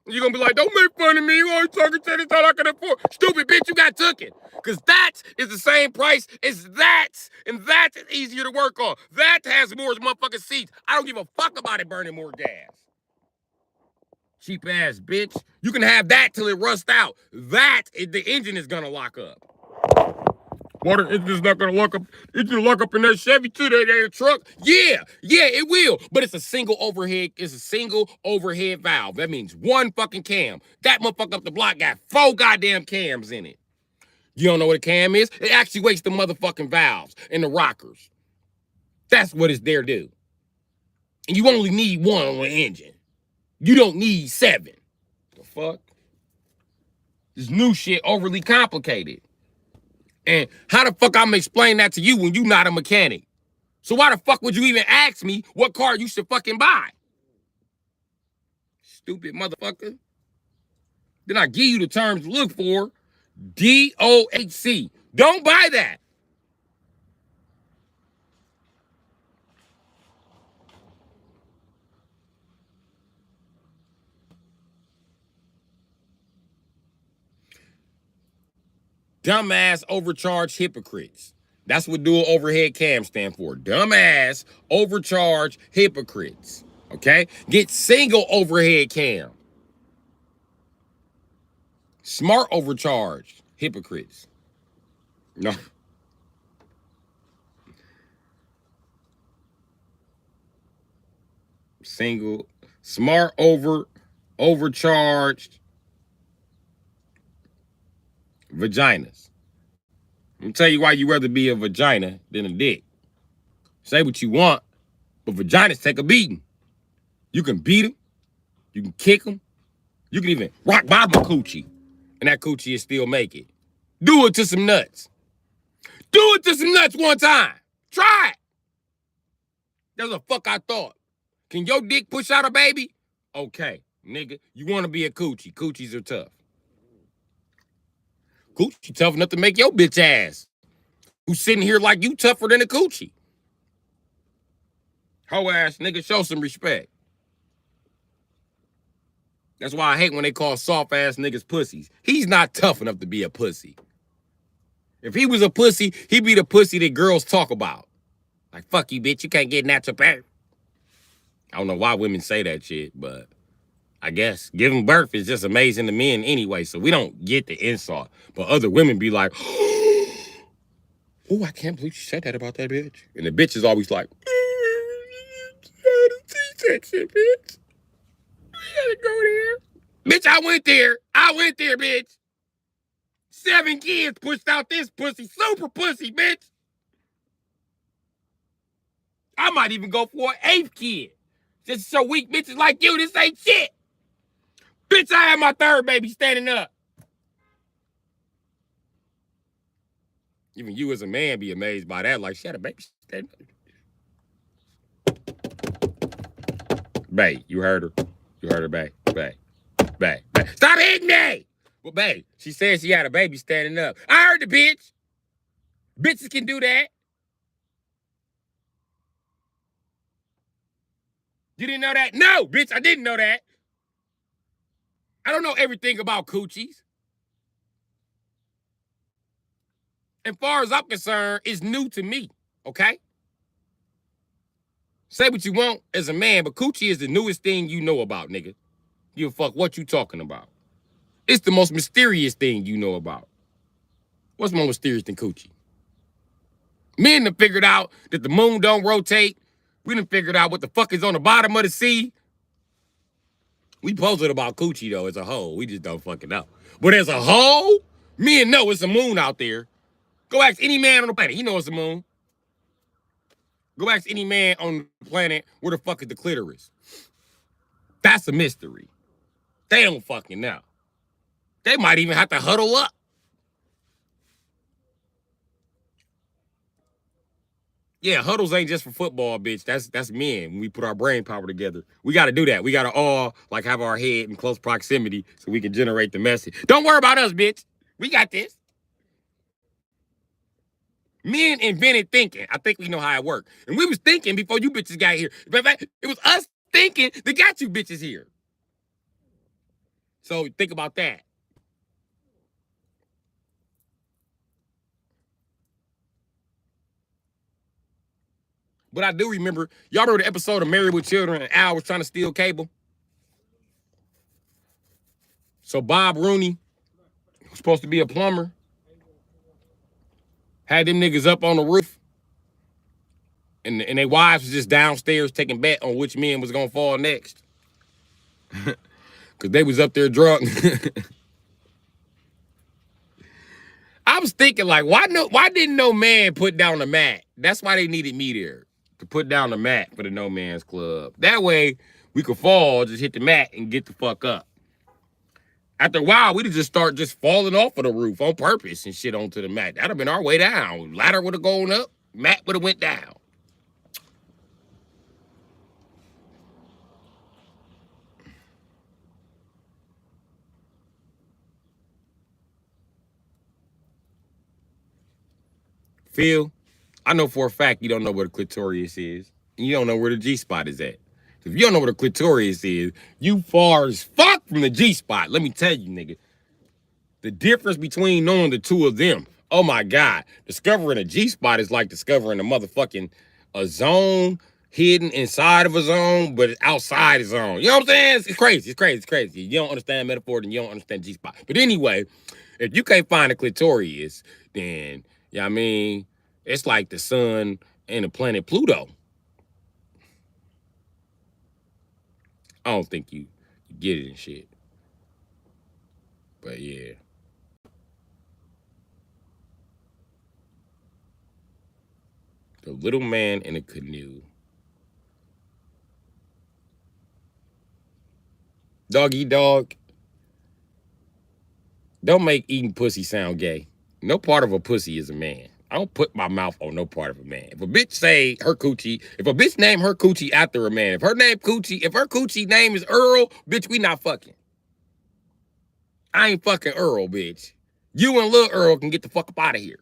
You're gonna be like, don't make fun of me. You always talking to this all I can afford. Stupid bitch, you got took it. Because that is the same price as that. And that is easier to work on. That has more motherfucking seats. I don't give a fuck about it burning more gas. Cheap ass bitch. You can have that till it rusts out. That, the engine is gonna lock up. Water engine's not gonna lock up. It's gonna lock up in that Chevy too, that truck. Yeah, it will. But it's a single overhead. It's a single overhead valve. That means one fucking cam. That motherfucker up the block got 4 goddamn cams in it. You don't know what a cam is? It actually wakes the motherfucking valves and the rockers. That's what it's there to do. And you only need one on an engine. You don't need 7. The fuck? This new shit overly complicated. And how the fuck I'm gonna explain that to you when you not a mechanic? So why the fuck would you even ask me what car you should fucking buy? Stupid motherfucker. Then I give you the terms to look for. DOHC. Don't buy that. Dumbass overcharged hypocrites. That's what dual overhead cam stand for. Dumbass overcharged hypocrites. Okay? Get single overhead cam. Smart overcharged hypocrites. No. Single, smart overcharged vaginas. I'm gonna tell you why you rather be a vagina than a dick. Say what you want, but vaginas take a beating. You can beat them, you can kick them, you can even rock bottom a coochie, and that coochie will still make it. Do it to some nuts. Do it to some nuts one time. Try it. That's the fuck I thought. Can your dick push out a baby? Okay, nigga, you want to be a coochie. Coochies are tough. Coochie tough enough to make your bitch ass, who's sitting here like you, tougher than a coochie. Hoe ass nigga, show some respect. That's why I hate when they call soft ass niggas pussies. He's not tough enough to be a pussy. If he was a pussy, he'd be the pussy that girls talk about. Like, fuck you, bitch, you can't get natural birth. I don't know why women say that shit, but I guess giving birth is just amazing to men anyway, so we don't get the insult. But other women be like, oh, I can't believe she said that about that bitch. And the bitch is always like, C-section, bitch. You gotta go there. Bitch, I went there, bitch. 7 kids pushed out this pussy. Super pussy, bitch. I might even go for an 8th kid. Just so weak bitches like you, this ain't shit. Bitch, I had my 3rd baby standing up. Even you as a man be amazed by that. Like, she had a baby standing up. Babe, you heard her. You heard her, babe. Babe. Stop hitting me! Well, babe, she said she had a baby standing up. I heard the bitch. Bitches can do that. You didn't know that? No, bitch, I didn't know that. I don't know everything about coochies. As far as I'm concerned, it's new to me, okay? Say what you want as a man, but coochie is the newest thing you know about, nigga. You fuck what you talking about. It's the most mysterious thing you know about. What's more mysterious than coochie? Men done figured out that the moon don't rotate. We done figured out what the fuck is on the bottom of the sea. We posted about coochie, though, as a whole. We just don't fucking know. But as a whole, men know it's a moon out there. Go ask any man on the planet. He knows it's a moon. Go ask any man on the planet where the fuck is the clitoris. That's a mystery. They don't fucking know. They might even have to huddle up. Yeah, huddles ain't just for football, bitch. That's men. When we put our brain power together, we got to do that. We got to all like have our head in close proximity so we can generate the message. Don't worry about us, bitch. We got this. Men invented thinking. I think we know how it works. And we was thinking before you bitches got here. It was us thinking that got you bitches here. So think about that. But I do remember, y'all remember the episode of Married with Children and Al was trying to steal cable? So Bob Rooney, who's supposed to be a plumber, had them niggas up on the roof. And their wives was just downstairs taking bet on which men was gonna fall next. Cause they was up there drunk. I was thinking like, why didn't no man put down the mat? That's why they needed me there. To put down the mat for the no man's club. That way we could fall, just hit the mat and get the fuck up. After a while, we'd just start just falling off of the roof on purpose and shit onto the mat. That'd have been our way down. Ladder would have gone up, mat would have went down. Phil, I know for a fact you don't know where the clitoris is. And you don't know where the G-spot is at. If you don't know where the clitoris is, you far as fuck from the G-spot. Let me tell you, nigga. The difference between knowing the two of them. Oh my God. Discovering a G-spot is like discovering a zone hidden inside of a zone, but it's outside a zone. You know what I'm saying? It's crazy. It's crazy. It's crazy. You don't understand metaphor, then you don't understand G-spot. But anyway, if you can't find a clitoris, then, you know what I mean, it's like the sun and the planet Pluto. I don't think you get it and shit. But yeah. The little man in a canoe. Doggy dog. Don't make eating pussy sound gay. No part of a pussy is a man. I don't put my mouth on no part of a man. If a bitch say her coochie, if a bitch name her coochie after a man, if her coochie name is Earl, bitch, we not fucking. I ain't fucking Earl, bitch. You and Lil Earl can get the fuck up out of here.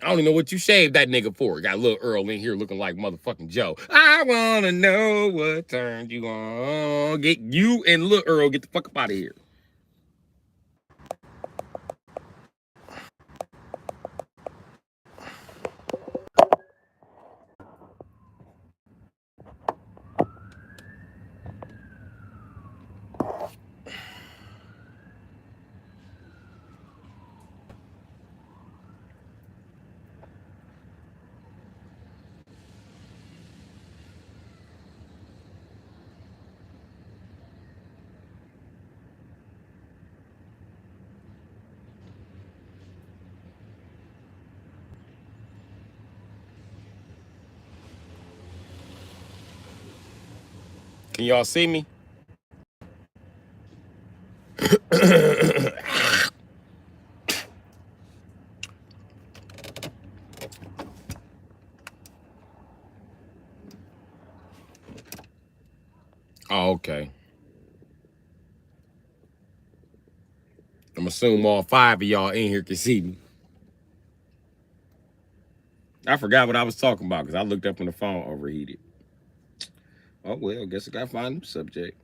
I don't even know what you shaved that nigga for. Got Lil Earl in here looking like motherfucking Joe. I wanna know what turned you on. Get you and Lil Earl get the fuck up out of here. Can y'all see me? Oh, okay. I'm assuming all 5 of y'all in here can see me. I forgot what I was talking about because I looked up when the phone overheated. Oh, well, I guess I got to find a subject.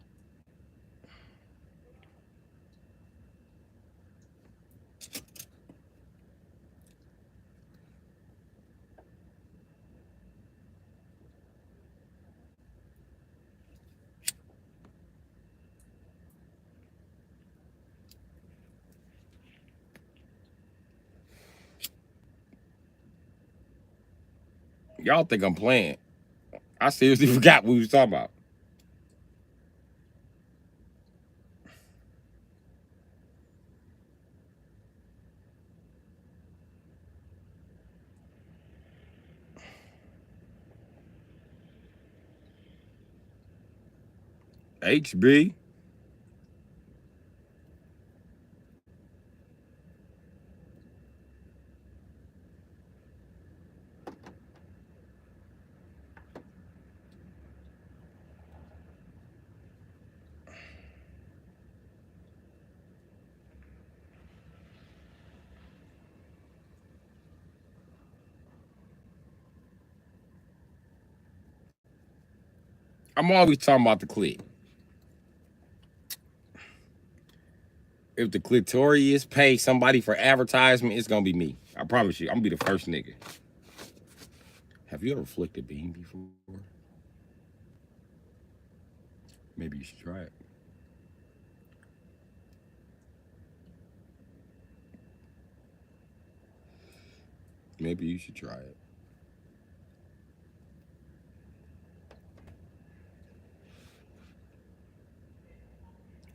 Y'all think I'm playing. I seriously forgot what we was talking about. HB. I'm always talking about the clit. If the clitorius pay somebody for advertisement, it's gonna be me. I promise you, I'm gonna be the first nigga. Have you ever flicked a bean before? Maybe you should try it. Maybe you should try it.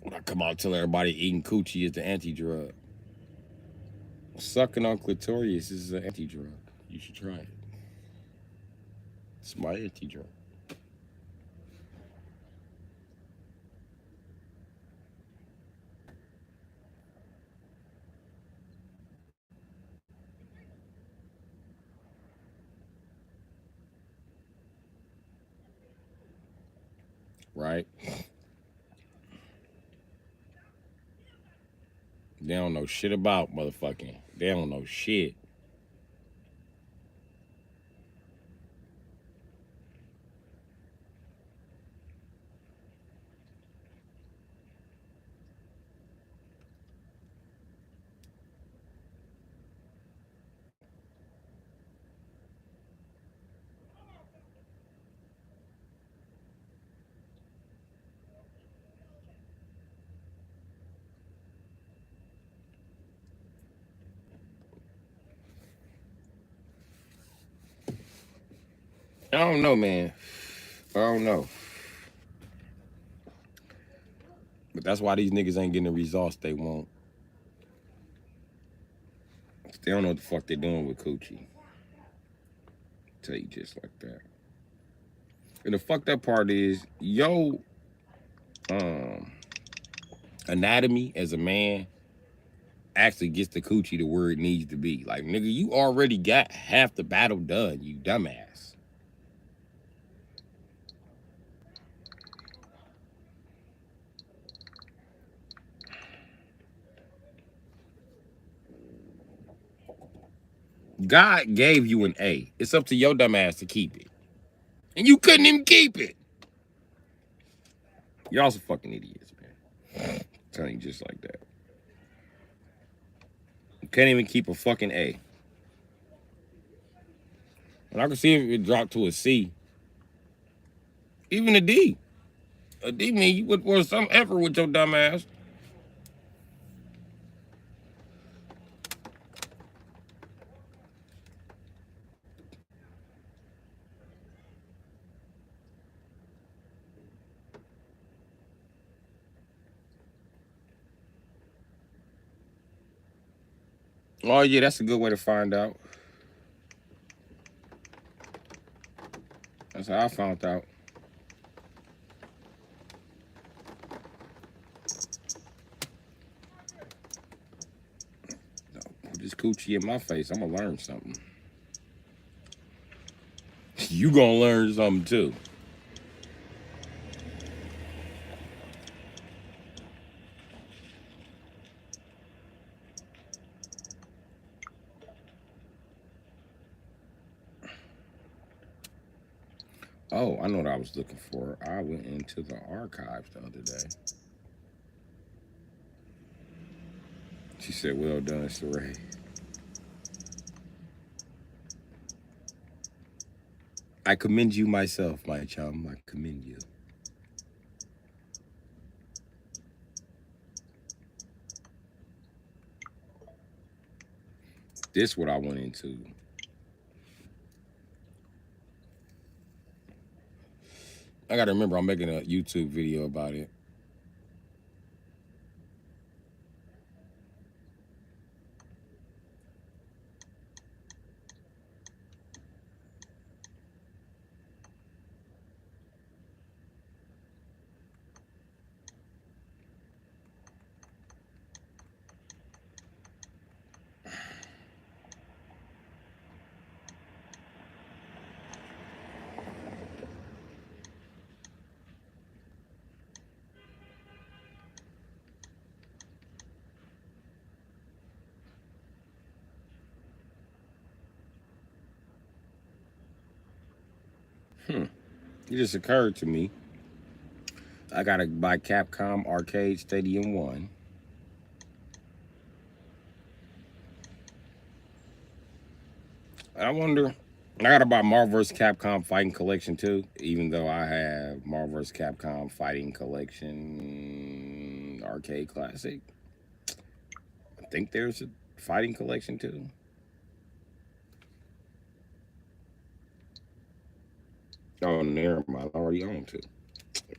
When I come out and tell everybody eating coochie is the anti-drug. Sucking on clitorius is an anti-drug. You should try it. It's my anti-drug. Right? They don't know shit about motherfucking. They don't know shit. I don't know, man. I don't know. But that's why these niggas ain't getting the results they want. They don't know what the fuck they doing with coochie. Tell you just like that. And the fucked up part is, anatomy as a man actually gets the coochie to where it needs to be. Like, nigga, you already got half the battle done, you dumbass. God gave you an A. It's up to your dumb ass to keep it. And you couldn't even keep it. Y'all some fucking idiots, man. I'm telling you just like that. You can't even keep a fucking A. And I can see if it dropped to a C. Even a D. A D mean you would want some effort with your dumb ass. Oh yeah, that's a good way to find out. That's how I found out. Put this coochie in my face, I'm gonna learn something. You gonna learn something too. Oh, I know what I was looking for. I went into the archives the other day. She said, well done, Saray. I commend you myself, my chum. I commend you. This what I went into. I gotta remember I'm making a YouTube video about it. It just occurred to me. I gotta buy Capcom Arcade Stadium 1. I wonder, I gotta buy Marvel vs. Capcom Fighting Collection too, even though I have Marvel vs. Capcom Fighting Collection Arcade Classic. I think there's a Fighting Collection too. Oh, never mind. I already own two.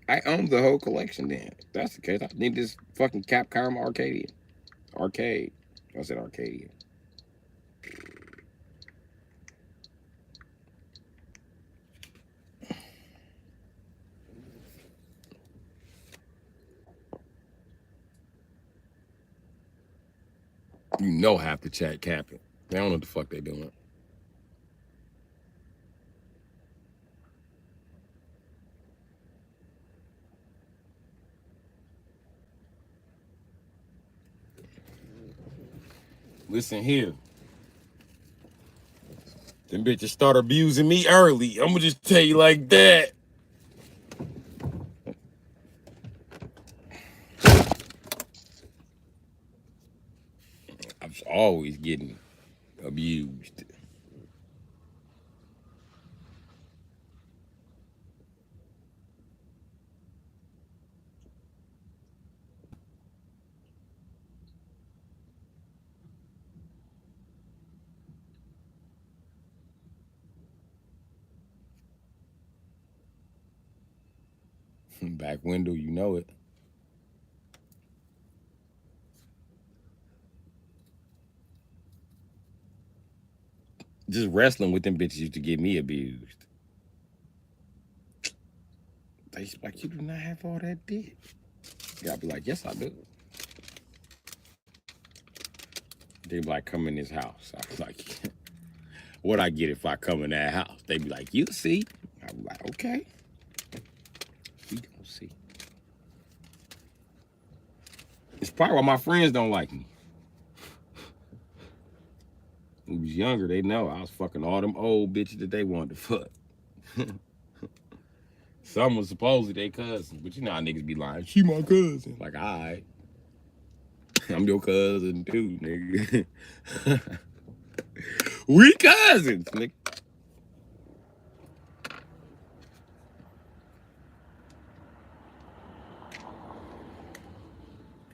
I own the whole collection then. If that's the case, I need this fucking Capcom Arcadian. Arcade. I said Arcadian. You know half the chat capping. They don't know what the fuck they doing. Listen here. Them bitches start abusing me early. I'm gonna just tell you like that. I'm always getting abused. Back window, you know it. Just wrestling with them bitches used to get me abused. They used to be like, you do not have all that dick. I'll be like, yes, I do. They be like, come in this house. I was like, what I get if I come in that house? They be like, you see. I be like, okay. We gonna see. It's probably why my friends don't like me. When we was younger, they know I was fucking all them old bitches that they wanted to fuck. Some was supposedly they cousins, but you know how niggas be lying. She my cousin. Like, all right. I'm your cousin too, nigga. We cousins, nigga.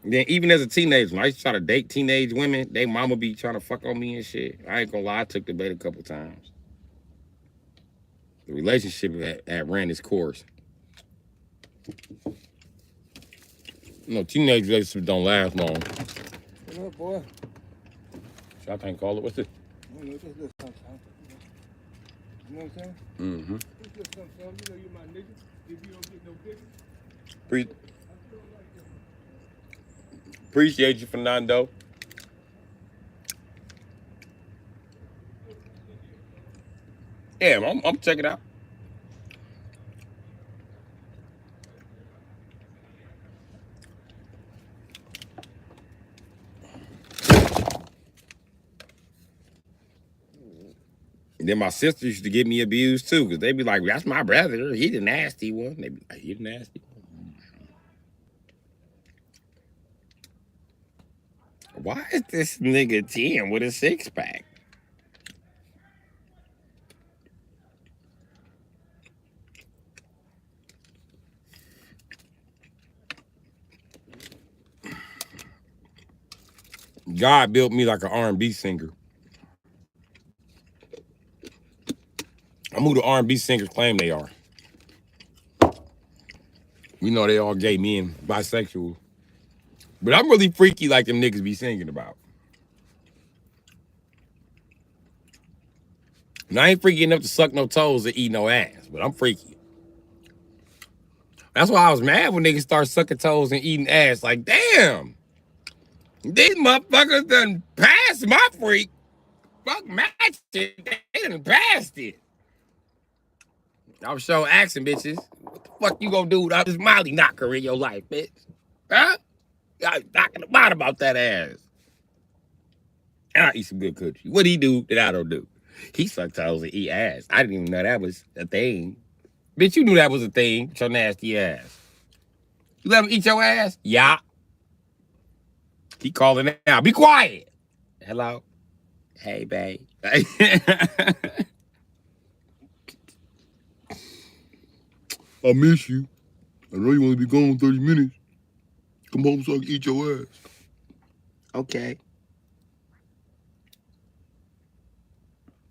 Then even as a teenager, when I used to try to date teenage women, they mama be trying to fuck on me and shit. I ain't gonna lie, I took the bait a couple times. The relationship had ran its course. No, teenage relationships don't last long. What up, boy? I can't call it. What's it? I don't know, just little something. You know what I'm saying? Mm-hmm. Just little something. You know you my nigga. If you don't get no bigger. Appreciate you, Fernando. Yeah, I'm checking it out. And then my sister used to get me abused too, because they be like, that's my brother. He the nasty one. They be like, he the nasty one. Why is this nigga 10 with a 6-pack? God built me like an R&B singer. I'm who the R&B singers claim they are. You know they all gay, me and bisexual. But I'm really freaky like them niggas be singing about. And I ain't freaky enough to suck no toes or eat no ass, but I'm freaky. That's why I was mad when niggas start sucking toes and eating ass. Like, damn, these motherfuckers done passed my freak. Fuck match it. They done passed it. I was sure asking bitches, what the fuck you gonna do without this Molly knocker in your life, bitch? Huh? I was knocking about that ass. I eat some good coochie. What he do that I don't do? He suck toes and eat ass. I didn't even know that was a thing. Bitch, you knew that was a thing with your nasty ass. You let him eat your ass? Yeah. He calling out. Be quiet. Hello? Hey, babe. I miss you. I know you want to be gone 30 minutes. Come home so I can eat your ass. Okay.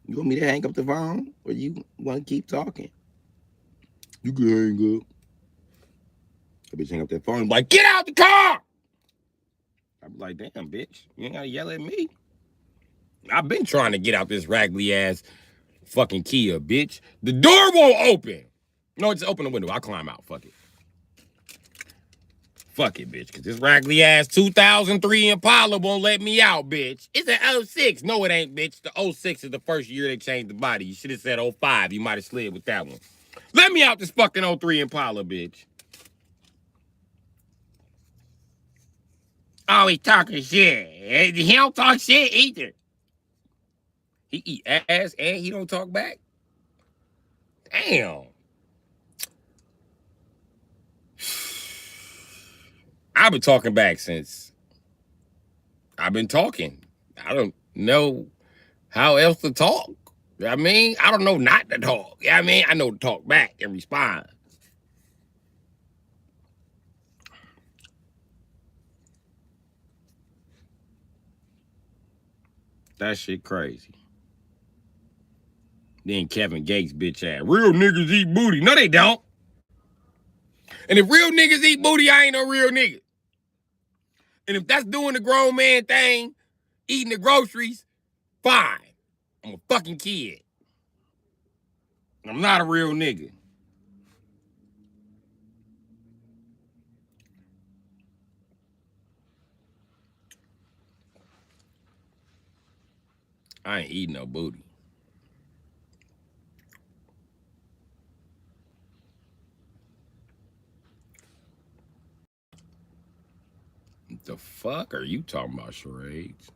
You want me to hang up the phone, or you want to keep talking? You can hang up. I bitch hang up that phone and be like, get out the car! I be like, damn, bitch, you ain't gotta yell at me. I've been trying to get out this raggedy ass fucking Kia, bitch. The door won't open. No, just open the window. I'll climb out. Fuck it. Fuck it, bitch. Cause this raggedy ass 2003 Impala won't let me out, bitch. It's an 06. No, it ain't, bitch. The 06 is the first year they changed the body. You should have said 05. You might have slid with that one. Let me out this fucking 03 Impala, bitch. Oh, he talking shit. He don't talk shit either. He eat ass and he don't talk back. Damn. I've been talking back since I've been talking. I don't know how else to talk. I mean, I don't know not to talk. I mean, I know to talk back and respond. That shit crazy. Then Kevin Gates bitch ass. Real niggas eat booty. No, they don't. And if real niggas eat booty, I ain't no real nigga. And if that's doing the grown man thing, eating the groceries, fine. I'm a fucking kid. I'm not a real nigga. I ain't eating no booty. What the fuck are you talking about, charades?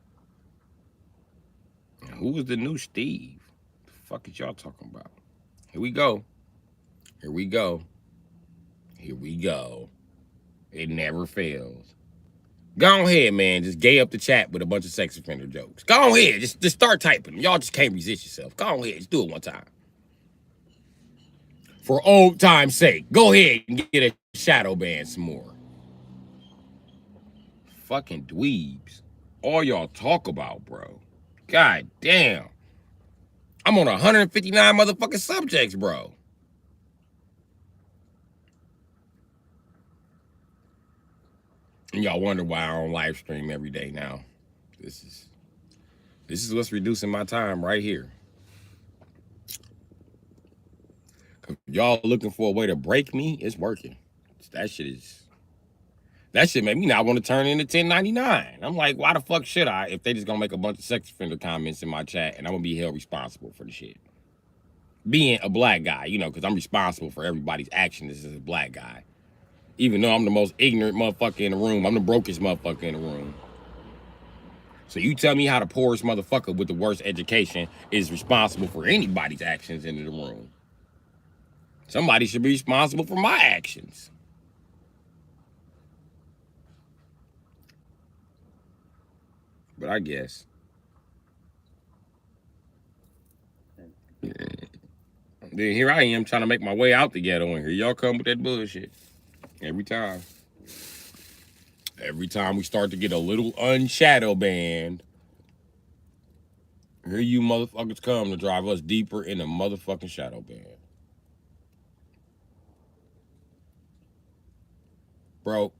And who was the new Steve? The fuck is y'all talking about? Here we go. Here we go. Here we go. It never fails. Go ahead, man. Just gay up the chat with a bunch of sex offender jokes. Go ahead. Just start typing them. Y'all just can't resist yourself. Go ahead. Just do it one time. For old time's sake. Go ahead and get a shadow ban some more. Fucking dweebs. All y'all talk about, bro. God damn. I'm on 159 motherfucking subjects, bro. And y'all wonder why I don't live stream every day now. This is what's reducing my time right here. Y'all looking for a way to break me, it's working. That shit made me not want to turn into 1099. I'm like, why the fuck should I if they just gonna make a bunch of sex offender comments in my chat and I'm gonna be held responsible for the shit? Being a black guy, you know, because I'm responsible for everybody's actions as a black guy. Even though I'm the most ignorant motherfucker in the room, I'm the brokest motherfucker in the room. So you tell me how the poorest motherfucker with the worst education is responsible for anybody's actions in the room. Somebody should be responsible for my actions. But I guess. Then here I am trying to make my way out the ghetto, and here y'all come with that bullshit. Every time. Every time we start to get a little unshadow banned, here you motherfuckers come to drive us deeper in the motherfucking shadow ban. Bro,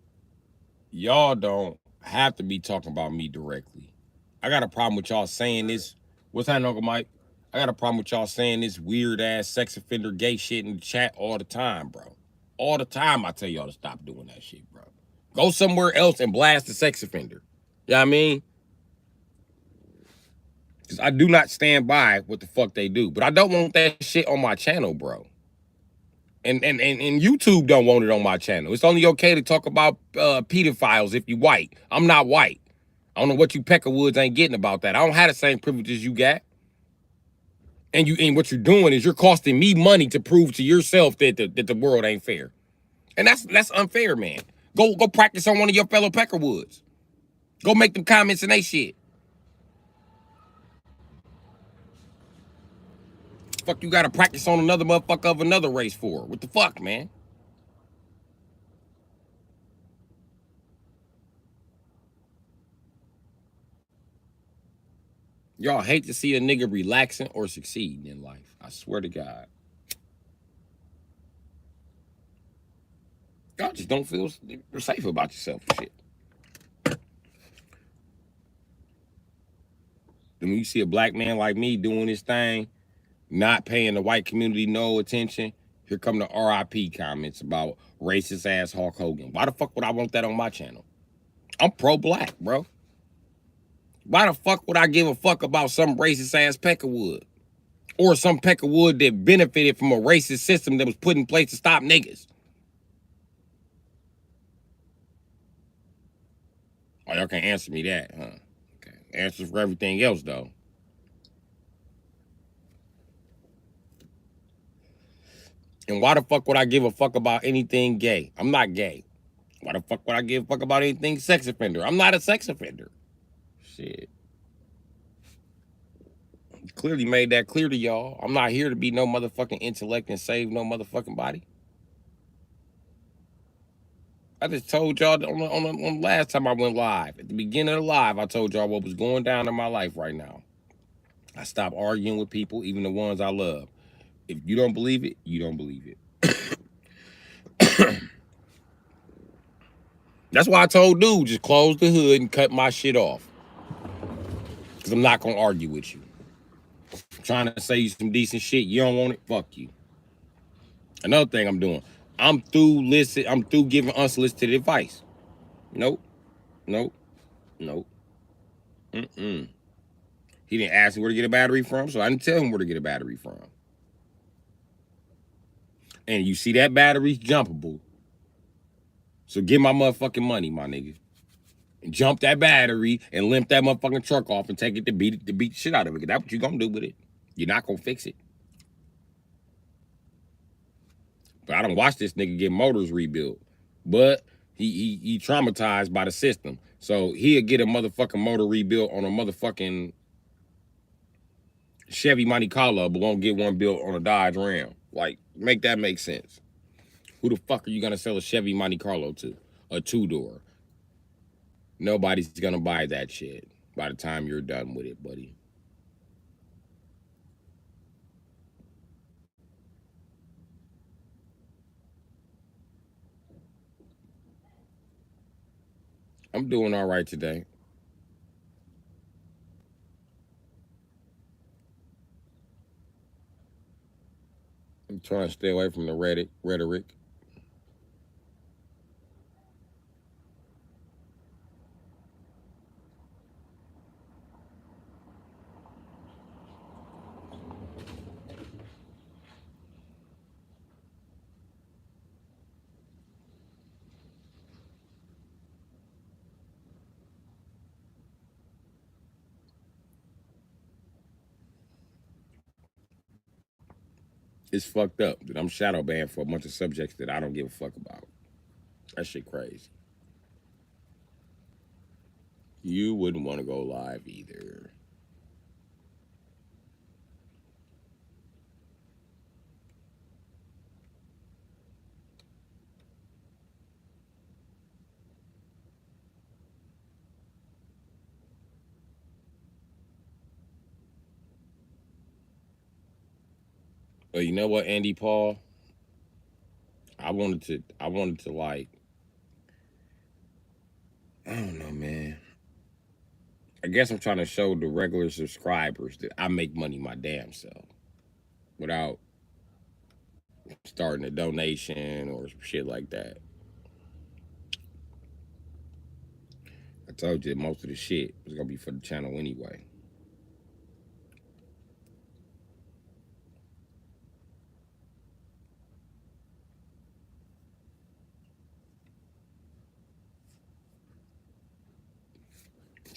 y'all don't have to be talking about me directly. I got a problem with y'all saying this. What's that, Uncle Mike? I got a problem with y'all saying this weird ass sex offender gay shit in the chat all the time, bro. All the time I tell y'all to stop doing that shit, bro. Go somewhere else and blast the sex offender. You know what I mean? Because I do not stand by what the fuck they do. But I don't want that shit on my channel, bro. And YouTube don't want it on my channel. It's only okay to talk about pedophiles if you white. I'm not white. I don't know what you Peckerwoods ain't getting about that. I don't have the same privileges you got. And what you're doing is you're costing me money to prove to yourself that the world ain't fair. And that's unfair, man. Go practice on one of your fellow Peckerwoods. Go make them comments and they shit. Fuck you gotta practice on another motherfucker of another race for? What the fuck, man? Y'all hate to see a nigga relaxing or succeeding in life. I swear to God. Y'all just don't feel safe about yourself and shit. Then when you see a black man like me doing this thing, not paying the white community no attention, here come the RIP comments about racist ass Hulk Hogan. Why the fuck would I want that on my channel? I'm pro-black, bro. Why the fuck would I give a fuck about some racist ass Peckerwood? Or some Peckerwood that benefited from a racist system that was put in place to stop niggas? Oh, y'all can't answer me that, huh? Okay. Answers for everything else, though. And why the fuck would I give a fuck about anything gay? I'm not gay. Why the fuck would I give a fuck about anything sex offender? I'm not a sex offender. Shit. Clearly made that clear to y'all. I'm not here to be no motherfucking intellect and save no motherfucking body. I just told y'all on the last time I went live. At the beginning of the live, I told y'all what was going down in my life right now. I stopped arguing with people, even the ones I love. If you don't believe it, you don't believe it. That's why I told dude, just close the hood and cut my shit off. Because I'm not going to argue with you. I'm trying to say you some decent shit. You don't want it? Fuck you. Another thing I'm doing, I'm through giving unsolicited advice. Nope. Nope. Nope. Mm-mm. He didn't ask me where to get a battery from, so I didn't tell him where to get a battery from. And you see that battery's jumpable. So get my motherfucking money, my nigga. And jump that battery and limp that motherfucking truck off and take it to beat the shit out of it. That's what you gonna do with it. You're not gonna fix it. But I don't watch this nigga get motors rebuilt. But he traumatized by the system. So he'll get a motherfucking motor rebuilt on a motherfucking Chevy Monte Carlo, but won't get one built on a Dodge Ram. Like, make that make sense. Who the fuck are you gonna sell a Chevy Monte Carlo to? A two-door. Nobody's gonna buy that shit by the time you're done with it, buddy. I'm doing all right today. I'm trying to stay away from the rhetoric. It's fucked up that I'm shadow banned for a bunch of subjects that I don't give a fuck about. That shit crazy. You wouldn't want to go live either. But you know what, Andy Paul? I wanted to like I don't know, man. I guess I'm trying to show the regular subscribers that I make money my damn self without starting a donation or some shit like that. I told you most of the shit was gonna be for the channel anyway.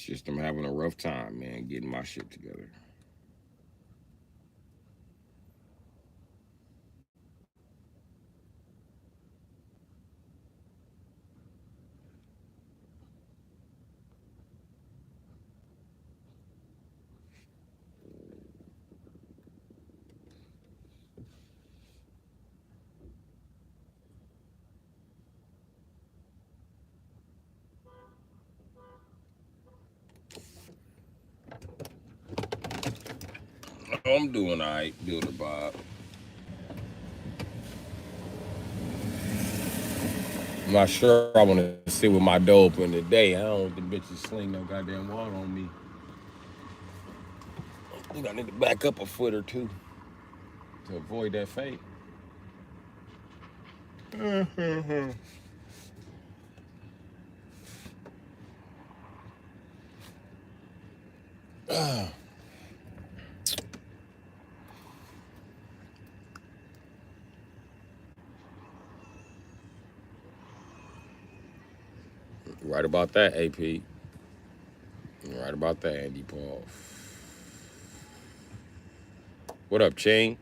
It's just I'm having a rough time, man, getting my shit together. Oh, I'm doing all right, Builder Bob. I'm not sure I want to sit with my door open today. I don't want the bitches sling no goddamn water on me. I think I need to back up a foot or two to avoid that fate. Right about that, AP. Right about that, Andy Paul. What up, Ching?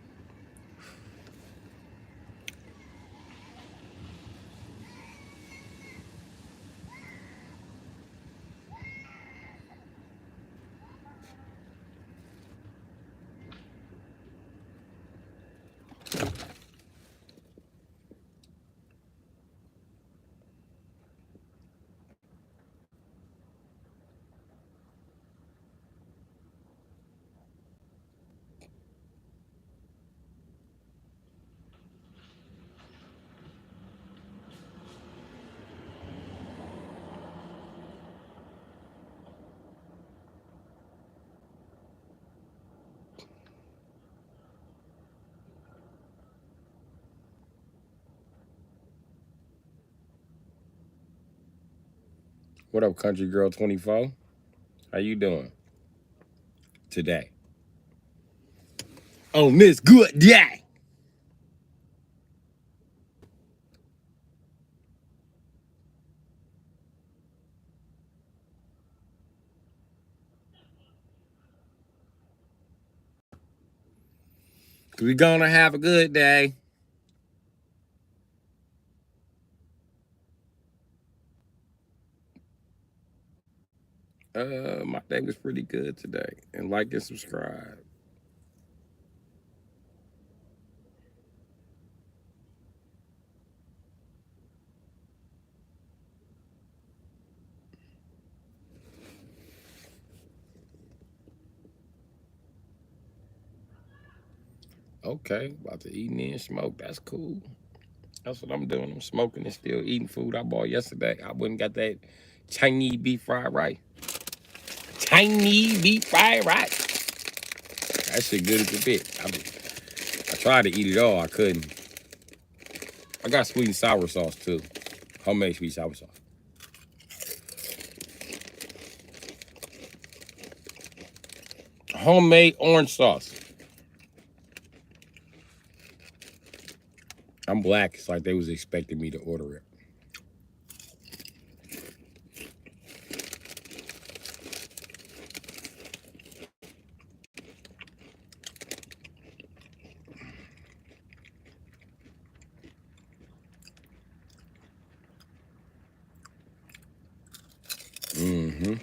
What up, Country Girl 24? How you doing today? On this good day. We gonna have a good day. My day was pretty good today. And like and subscribe. Okay, about to eat and smoke. That's cool. That's what I'm doing. I'm smoking and still eating food I bought yesterday. I went and got that Chinese beef fried rice. Chinese beef fried rice. That shit good as a bit. I tried to eat it all. I couldn't. I got sweet and sour sauce too. Homemade sweet and sour sauce. Homemade orange sauce. I'm black. It's like they was expecting me to order it. Mm-hmm.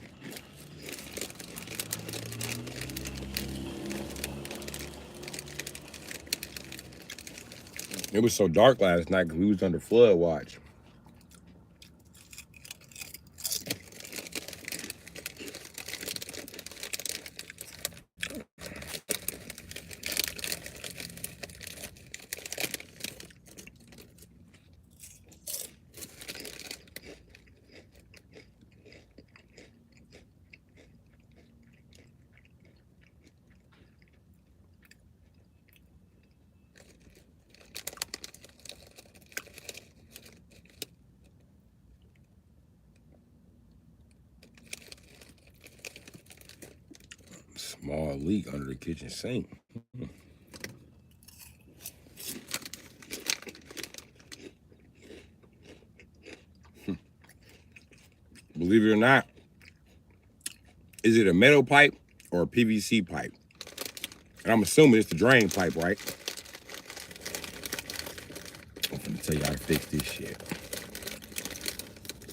It was so dark last night because we was under flood watch. Small leak under the kitchen sink. Believe it or not, is it a metal pipe or a PVC pipe? And I'm assuming it's the drain pipe, right? I'm gonna tell you how to fix this shit.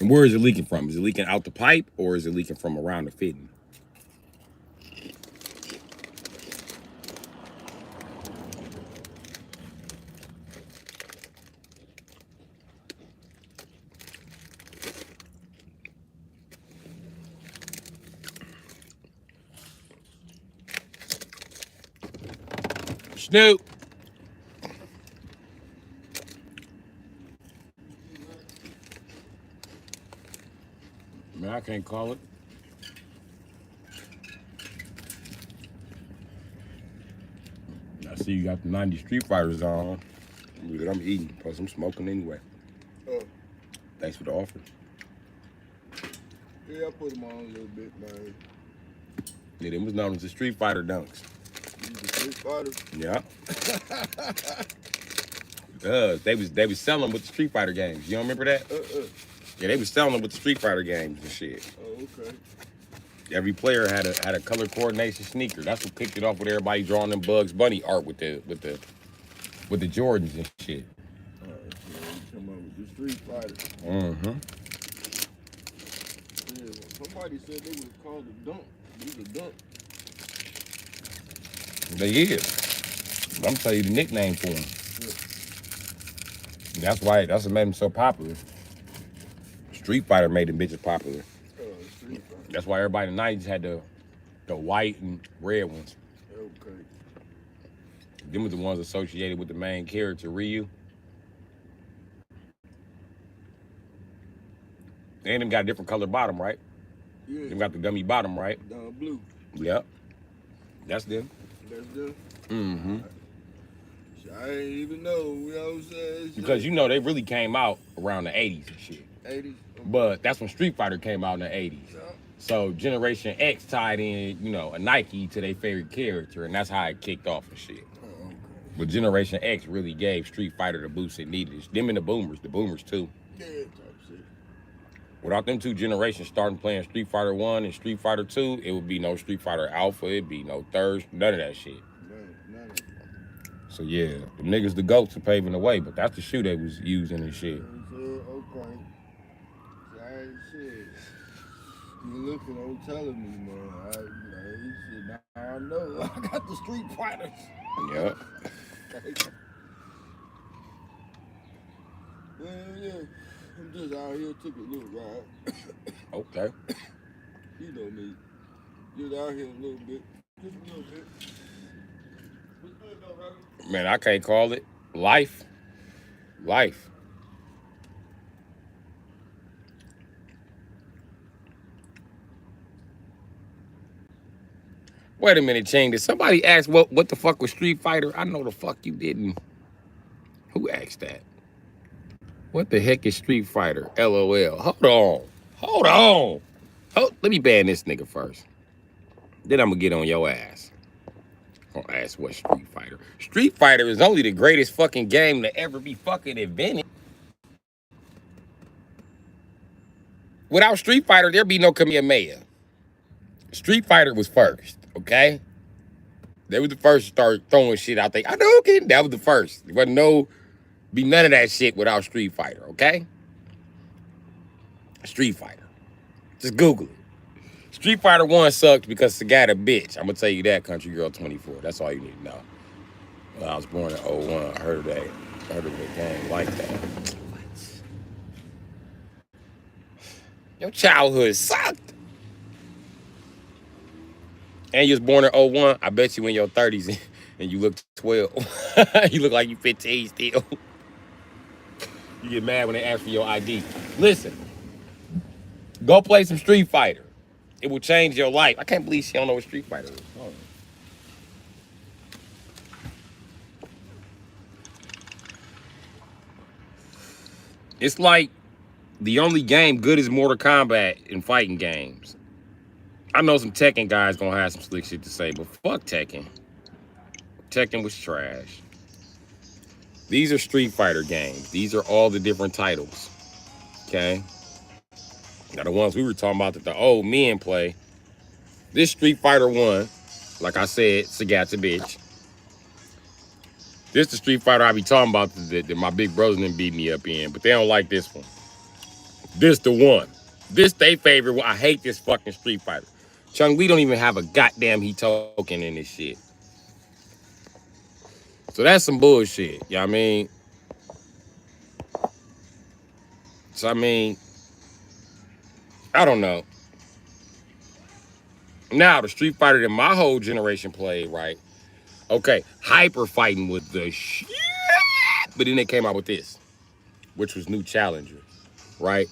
And where is it leaking from? Is it leaking out the pipe or is it leaking from around the fitting? Snoop. Man, I can't call it. I see you got the 90 Street Fighters on. Look at I'm eating, plus I'm smoking anyway. Oh. Thanks for the offer. Yeah, I put them on a little bit, man. Yeah, them was known as the Street Fighter dunks. The Street Fighter? Yeah. They was selling with the Street Fighter games. You don't remember that? Yeah, they was selling with the Street Fighter games and shit. Oh, okay. Every player had a color coordination sneaker. That's what kicked it off with everybody drawing them Bugs Bunny art with the Jordans and shit. All right, so you come up with the Street Fighter. Mm-hmm. Yeah, somebody said they was called a dunk. These are dunk. They is. I'm gonna tell you the nickname for them. Yeah. That's what made them so popular. Street Fighter made them bitches popular. Street Fighter. That's why everybody in the 90s had the white and red ones. Okay. Them were the ones associated with the main character, Ryu. And them got a different color bottom, right? Yeah. Them got the gummy bottom, right? Blue. Yep. That's them. That's them? Mm-hmm. I ain't even know, you know what I'm saying? Because you know they really came out around the 80s and shit. 80s? But that's when Street Fighter came out in the 80s. Yeah. So Generation X tied in, you know, a Nike to their favorite character, and that's how it kicked off and shit. Oh, okay. But Generation X really gave Street Fighter the boost it needed. It's them and the Boomers too. Yeah, type shit. Without them two generations starting playing Street Fighter 1 and Street Fighter 2, it would be no Street Fighter Alpha, it'd be no third, none of that shit. None of it. So yeah, the niggas the GOATs are paving the way, but that's the shoe they was using and shit. Okay. I ain't shit. You looking on telling me, man. Shit, now I know. I got the Street Fighters. Yep. Well, yeah. I'm just out here, took a little ride. Okay. You know me. Just out here a little bit. Just a little bit. What's good though, brother? Man, I can't call it. Life. Wait a minute, Ching. Did somebody ask what the fuck was Street Fighter? I know the fuck you didn't. Who asked that? What the heck is Street Fighter? LOL. Hold on. Let me ban this nigga first. Then I'm gonna get on your ass. I'm gonna ask what Street Fighter. Street Fighter is only the greatest fucking game to ever be fucking invented. Without Street Fighter, there'd be no Kamehameha. Street Fighter was first, okay? They was the first to start throwing shit out there. I know, okay, that was the first. There wasn't be none of that shit without Street Fighter, okay? Street Fighter. Just Google it. Street Fighter 1 sucked because the guy a bitch. I'm gonna tell you that, Country Girl 24. That's all you need to know. When I was born in 01, I heard of that game like that. What? Your childhood sucked. And you was born in 01, I bet you in your 30s and you look 12. You look like you 15 still. You get mad when they ask for your ID. Listen, go play some Street Fighter. It will change your life. I can't believe she don't know what Street Fighter is. Oh. It's like the only game good is Mortal Kombat in fighting games. I know some Tekken guys gonna have some slick shit to say, but fuck Tekken. Tekken was trash. These are Street Fighter games. These are all the different titles. Okay? Now the ones we were talking about that the old men play. This Street Fighter 1, like I said, Sagat's a bitch. This the Street Fighter I be talking about that my big brothers didn't beat me up in, but they don't like this one. This the one. This they favorite one. I hate this fucking Street Fighter. Chung, we don't even have a goddamn he token in this shit. So that's some bullshit. You know what I mean? So I mean, I don't know. Now the Street Fighter that my whole generation played, right? Okay, hyper fighting was the shit. But then they came out with this, which was New Challenger, right?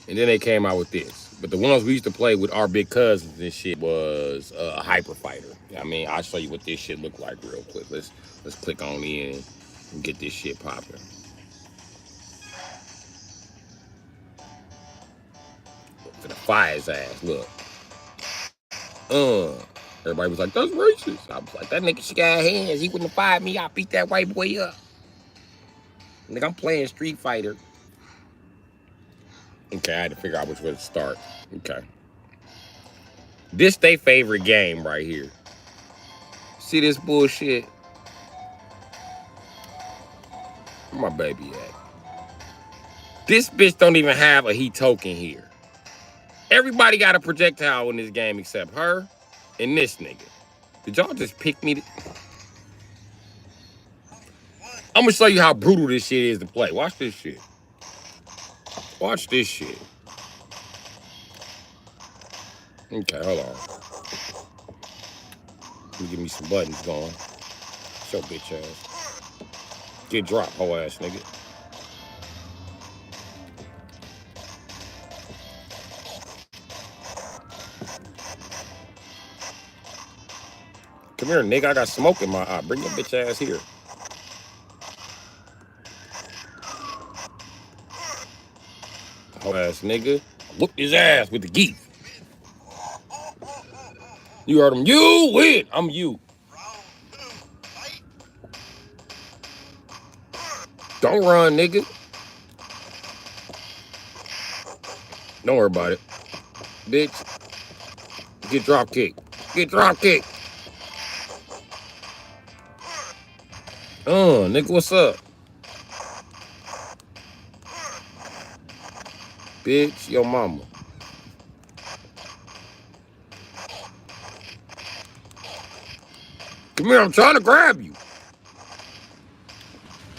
And then they came out with this. But the ones we used to play with our big cousins and shit was hyper fighter. I mean, I'll show you what this shit look like real quick. Let's click on in and get this shit popping. Gonna fire his ass. Look. Everybody was like, that's racist. I was like, that nigga, she got hands. He wouldn't have fired me. I beat that white boy up. Nigga, I'm playing Street Fighter. Okay, I had to figure out which way to start. Okay. This they favorite game right here. See this bullshit? Where my baby at? This bitch don't even have a heat token here. Everybody got a projectile in this game except her and this nigga. Did y'all just pick me? I'm gonna show you how brutal this shit is to play. Watch this shit. Watch this shit. Okay, hold on. Let me give me some buttons going. Show bitch ass. Get dropped, whole ass nigga. Come here, nigga. I got smoke in my eye. Bring your bitch ass here. Whole ass nigga. Whoop his ass with the geek. You heard him. You win. I'm you. Don't run, nigga. Don't worry about it. Bitch. Get drop kick. Get drop kick. Nigga, what's up? Bitch, your mama. Come here, I'm trying to grab you.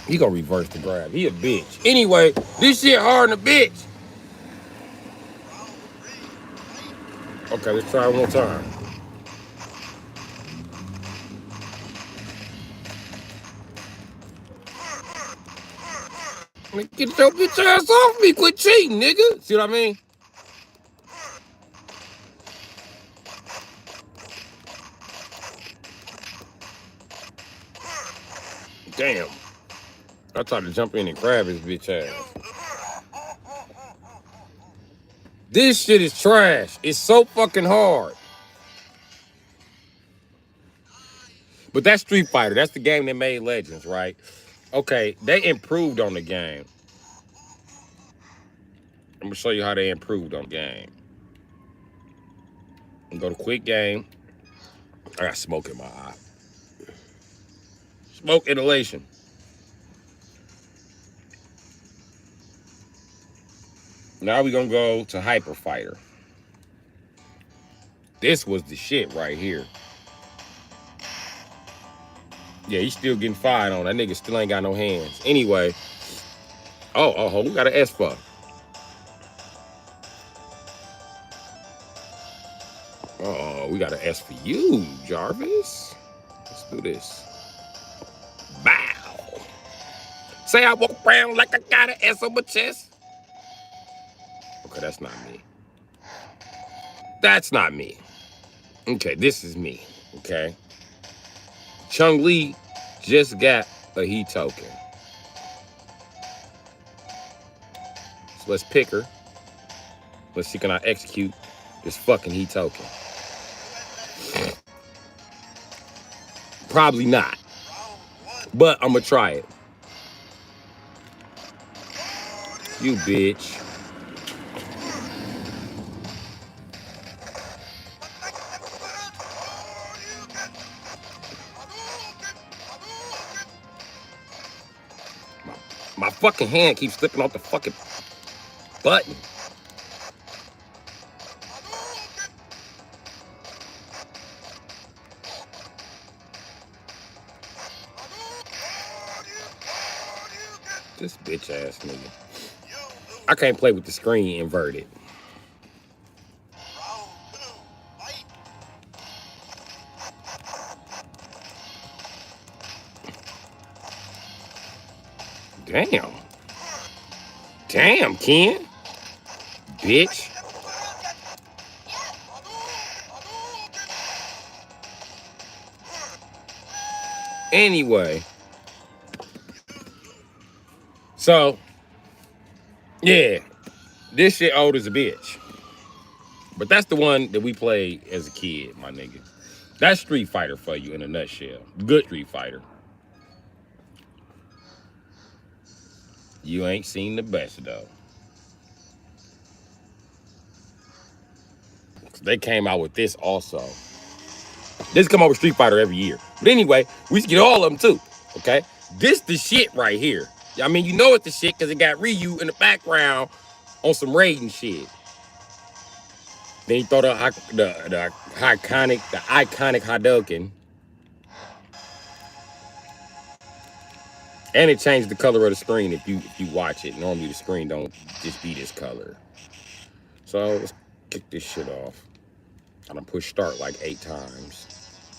He gonna reverse the grab. He a bitch. Anyway, this shit hard than a bitch. Okay, let's try it one time. Get your bitch ass off me. Quit cheating, nigga. See what I mean? Damn. I tried to jump in and grab his bitch ass. This shit is trash. It's so fucking hard. But that's Street Fighter. That's the game that made Legends, right? Okay, they improved on the game. I'm gonna show you how they improved on the game. Go to quick game. I got smoke in my eye. Smoke inhalation. Now we gonna go to Hyper Fighter. This was the shit right here. Yeah, he's still getting fired on. That nigga still ain't got no hands. Anyway. Oh, we got an S for. Oh, we got an S for you, Jarvis. Let's do this. Bow. Say I walk around like I got an S on my chest. Okay, that's not me. That's not me. Okay, this is me. Okay. Chung Lee just got a heat token. So let's pick her. Let's see, can I execute this fucking heat token? Probably not. But I'm gonna try it. You bitch. My fucking hand keeps slipping off the fucking button. This bitch ass nigga. I can't play with the screen inverted. Damn. Damn, Ken. Bitch. Anyway. So, yeah. This shit old as a bitch. But that's the one that we played as a kid, my nigga. That's Street Fighter for you in a nutshell. Good Street Fighter. You ain't seen the best, though. They came out with this also. This come out with Street Fighter every year. But anyway, we used to get all of them too, okay? This the shit right here. I mean, you know it's the shit because it got Ryu in the background on some Raiden shit. Then he throw the iconic Hadouken. And it changed the color of the screen if you watch it. Normally the screen don't just be this color. So let's kick this shit off. I done push start like 8 times.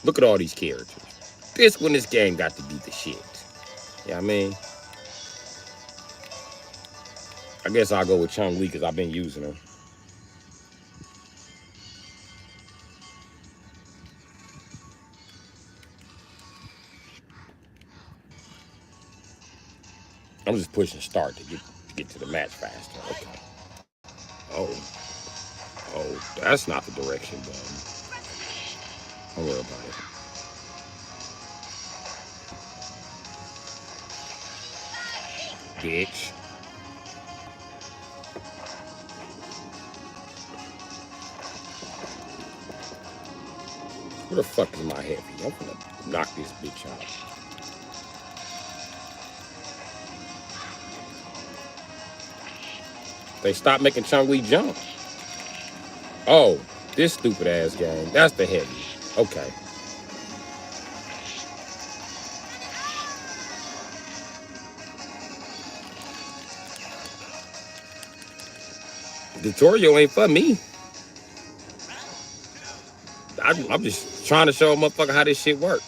Look at all these characters. This when this game got to be the shit. Yeah, I mean, I guess I'll go with Chun-Li because I've been using her. I'm just pushing start to get to the match faster. Okay. Oh, that's not the direction button. Don't worry about it. Bitch. Where the fuck is my heavy? I'm gonna knock this bitch out. They stopped making Chun-Li jump. Oh, this stupid ass game. That's the heavy. Okay. Tutorial ain't for me. I'm just trying to show a motherfucker how this shit work.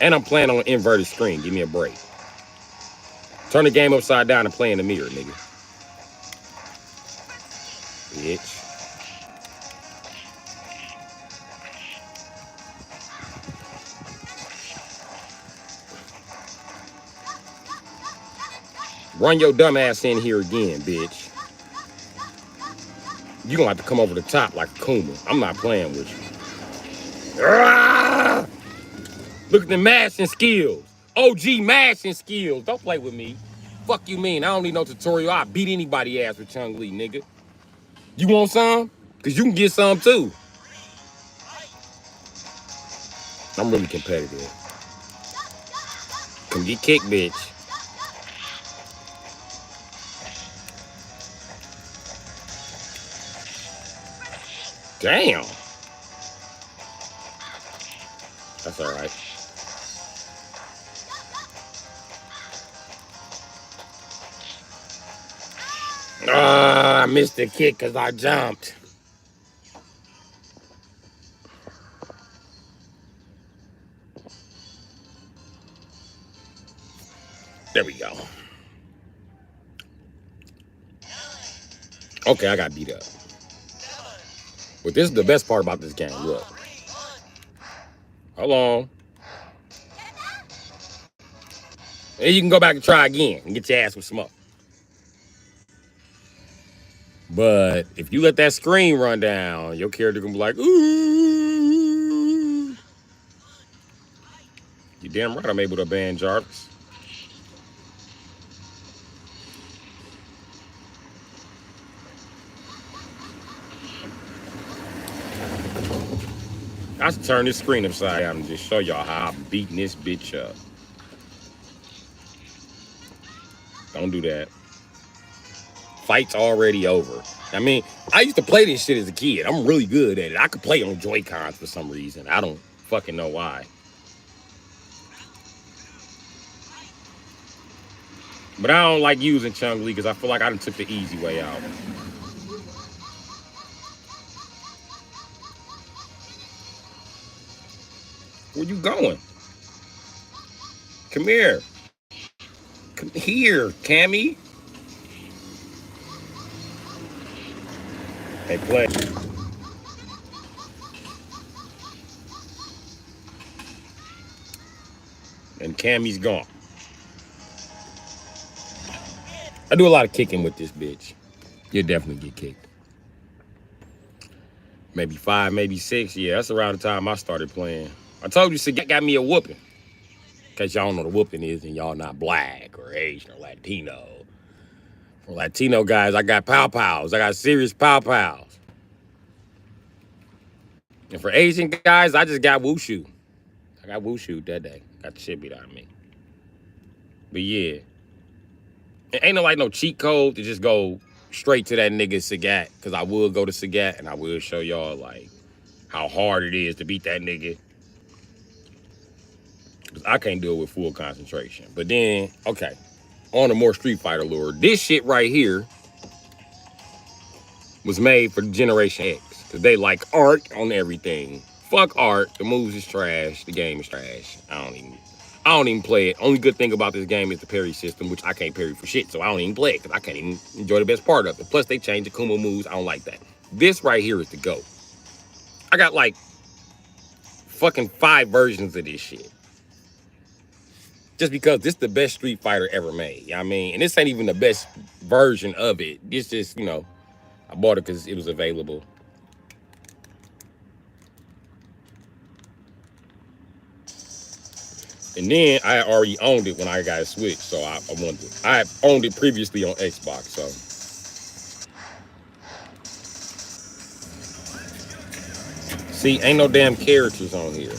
And I'm playing on an inverted screen. Give me a break. Turn the game upside down and play in the mirror, nigga. Bitch. Run your dumb ass in here again, bitch. You gonna have to come over the top like Kuma. I'm not playing with you. Ah! Look at the mashing skills. OG mashing skills. Don't play with me. Fuck you mean? I don't need no tutorial. I beat anybody ass with Chun-Li, nigga. You want some? Cause you can get some too. I'm really competitive. Come get kicked, bitch. Damn. That's all right. I missed the kick because I jumped. There we go. Okay, I got beat up. But this is the best part about this game. Look. Hold on. And you can go back and try again and get your ass with some up. But if you let that screen run down, your character gonna be like, ooh. You damn right I'm able to ban Jarvis. I should turn this screen upside down and just show y'all how I'm beating this bitch up. Don't do that. Fight's already over. I mean, I used to play this shit as a kid. I'm really good at it. I could play on Joy-Cons for some reason. I don't fucking know why. But I don't like using Chung Li because I feel like I done took the easy way out. Where you going? Come here. Come here, Cammy. Hey, play. And Cammy's gone. I do a lot of kicking with this bitch. You'll definitely get kicked. Maybe 5, maybe 6. Yeah, that's around the time I started playing. I told you, Sagat got me a whooping. In case y'all don't know what a whooping is and y'all not black or Asian or Latino. For Latino guys, I got pow-pows. I got serious pow-pows. And for Asian guys, I just got wushu. I got wushu that day. Got the shit beat out of me. But yeah. It ain't no like no cheat code to just go straight to that nigga Sagat. Because I will go to Sagat and I will show y'all like how hard it is to beat that nigga. Because I can't do it with full concentration. But then, okay. On a more Street Fighter lure. This shit right here was made for Generation X. Because they like art on everything. Fuck art. The moves is trash. The game is trash. I don't even play it. Only good thing about this game is the parry system, which I can't parry for shit, so I don't even play it because I can't even enjoy the best part of it. Plus, they changed the Kuma moves. I don't like that. This right here is the GOAT. I got like fucking 5 versions of this shit. Just because this is the best Street Fighter ever made. You know what I mean? And this ain't even the best version of it. This just, you know, I bought it because it was available. And then I already owned it when I got a Switch, so I wanted it. I owned it previously on Xbox, so. See, ain't no damn characters on here.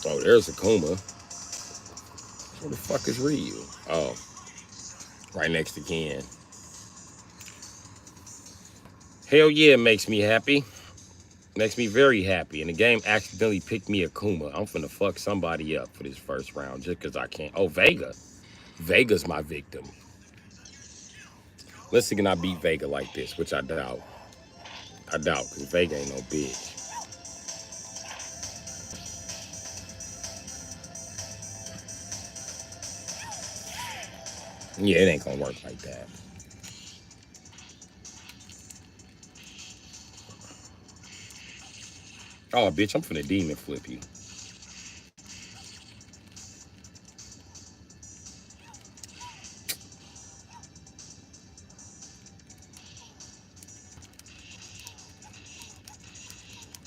Oh, there's Akuma. Where the fuck is Ryu? Oh, right next to Ken. Hell yeah, it makes me happy. Makes me very happy. And the game accidentally picked me Akuma. I'm finna fuck somebody up for this first round just because I can't. Oh, Vega. Vega's my victim. Let's see, can I beat Vega like this, which I doubt. I doubt, because Vega ain't no bitch. Yeah, it ain't gonna work like that. Oh, bitch, I'm finna demon flip you.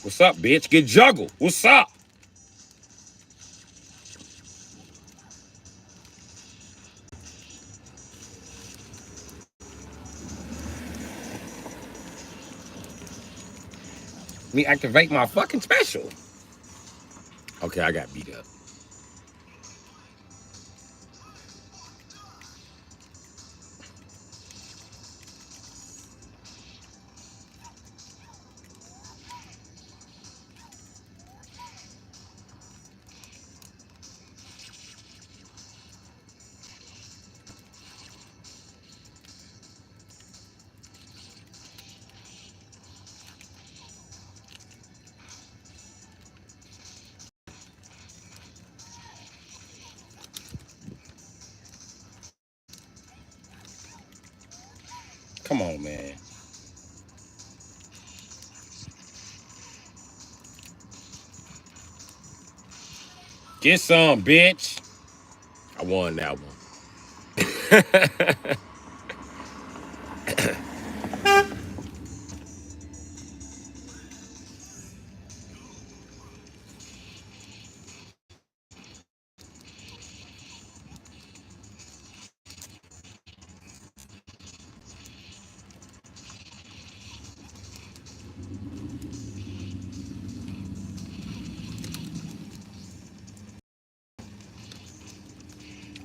What's up, bitch? Get juggled. What's up? Let me activate my fucking special. Okay, I got beat up. Come on, man. Get some, bitch. I won that one.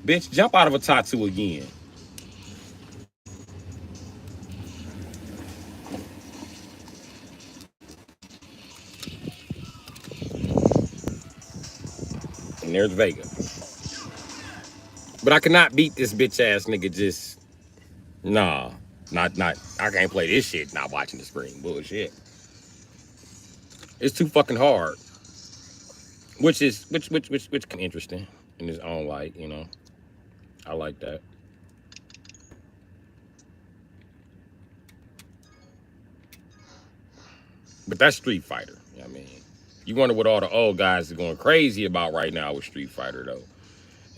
Bitch, jump out of a tattoo again. And there's Vega. But I cannot beat this bitch ass nigga just nah. Not I can't play this shit not watching the screen. Bullshit. It's too fucking hard. Which can interesting in its own light, you know. I like that. But that's Street Fighter. You know what I mean? You wonder what all the old guys are going crazy about right now with Street Fighter though.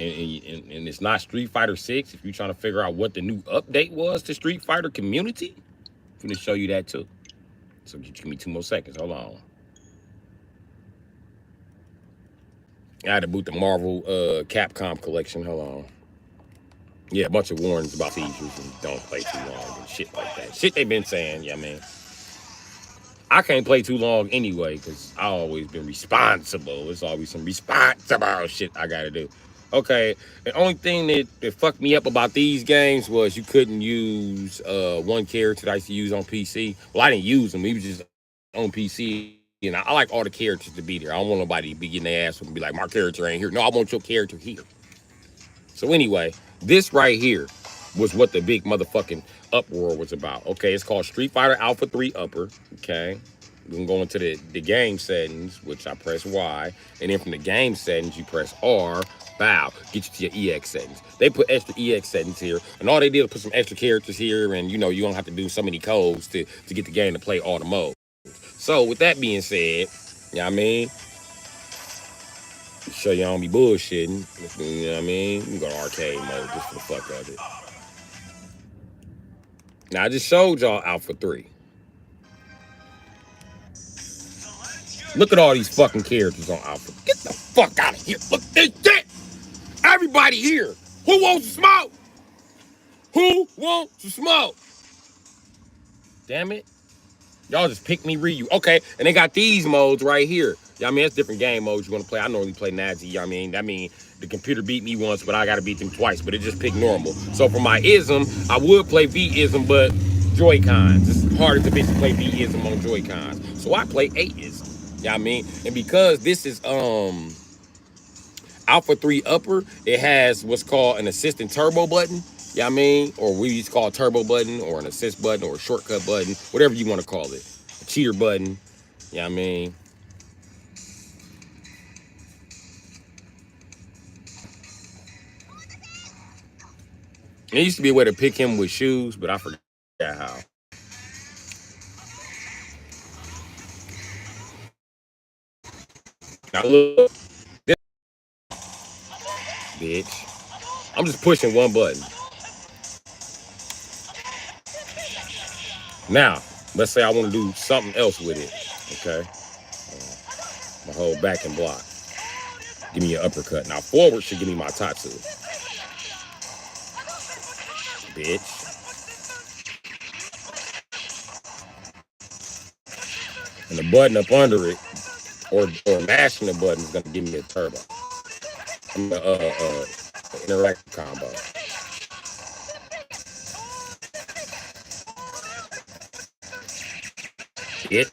And it's not Street Fighter 6. If you're trying to figure out what the new update was to Street Fighter community, I'm gonna show you that too. So give me 2 more seconds. Hold on. I had to boot the Marvel Capcom collection. Hold on. Yeah, a bunch of warnings about seizures and don't play too long and shit like that. Shit they've been saying, yeah, man. I can't play too long anyway, because I always been responsible. There's always some responsible shit I gotta do. Okay, the only thing that fucked me up about these games was you couldn't use one character that I used to use on PC. Well, I didn't use him. He was just on PC. You know, I like all the characters to be there. I don't want nobody to be getting their ass up and be like, my character ain't here. No, I want your character here. So anyway, this right here was what the big motherfucking uproar was about. Okay, it's called Street Fighter Alpha 3 Upper. Okay, we can go into the game settings, which I press Y, and then from the game settings you press R. Bow, get you to your EX settings. They put extra EX settings here, and all they did was put some extra characters here, and you know you don't have to do so many codes to get the game to play all the modes. So with that being said, you know what I mean? Show you I don't be bullshitting. You know what I mean? We go to arcade mode just for the fuck of it. Now I just showed y'all Alpha 3. Look at all these fucking characters on Alpha. Get the fuck out of here. Look, this shit. Everybody here. Who wants to smoke? Who wants to smoke? Damn it. Y'all just pick me Ryu. Okay, and they got these modes right here. Yeah, I mean, that's different game modes you want to play. I normally play Nazi. I mean, the computer beat me once, but I got to beat them twice. But it just picked normal. So for my ism, I would play V-ism, but Joy-Cons. It's harder to bitch to play V-ism on Joy-Cons. So I play A-ism. Yeah, you know I mean, and because this is Alpha 3 Upper, it has what's called an assistant turbo button. Yeah, you know I mean, or we used to call a turbo button, or an assist button, or a shortcut button, whatever you want to call it. A cheater button. Yeah, you know I mean. There used to be a way to pick him with shoes, but I forgot how. Now look, this bitch. I'm just pushing one button. Now, let's say I want to do something else with it. Okay. My whole back and block. Give me an uppercut. Now forward should give me my tatsu. Bitch. And the button up under it, or mashing the button is gonna give me a turbo. Interactive combo. It.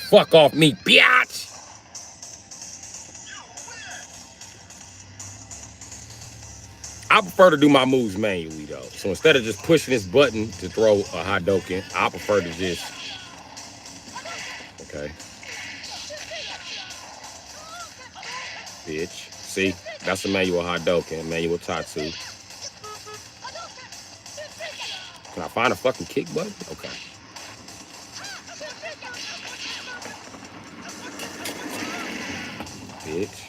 Fuck off me, biatch. I prefer to do my moves manually though. So instead of just pushing this button to throw a Hadouken, I prefer to just, okay. Bitch. See, that's a manual Hadouken, manual Tatsu. Can I find a fucking kick button? Okay. bitch.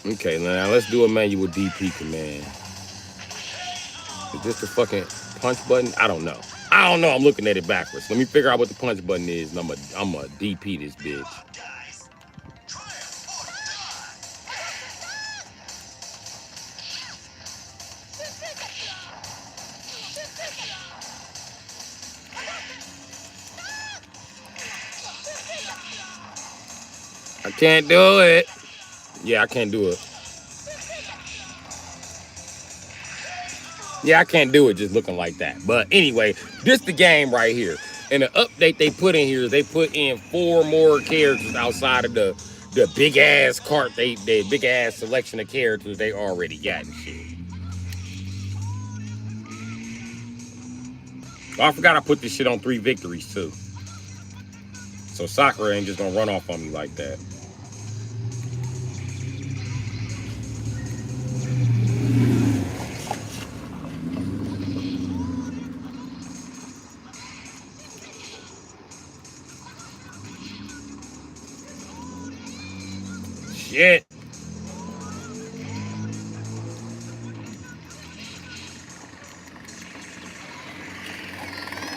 Okay, now let's do a manual DP command. Is this the fucking punch button? I don't know. I'm looking at it backwards. Let me figure out what the punch button is, and I'm a DP this bitch. I can't do it. Yeah, I can't do it. Yeah, I can't do it just looking like that. But anyway, this the game right here. And the update they put in here, they put in 4 more characters outside of the big ass cart, the big ass selection of characters they already got and shit. Oh, I forgot I put this shit on 3 victories too. So Sakura ain't just gonna run off on me like that. Shit.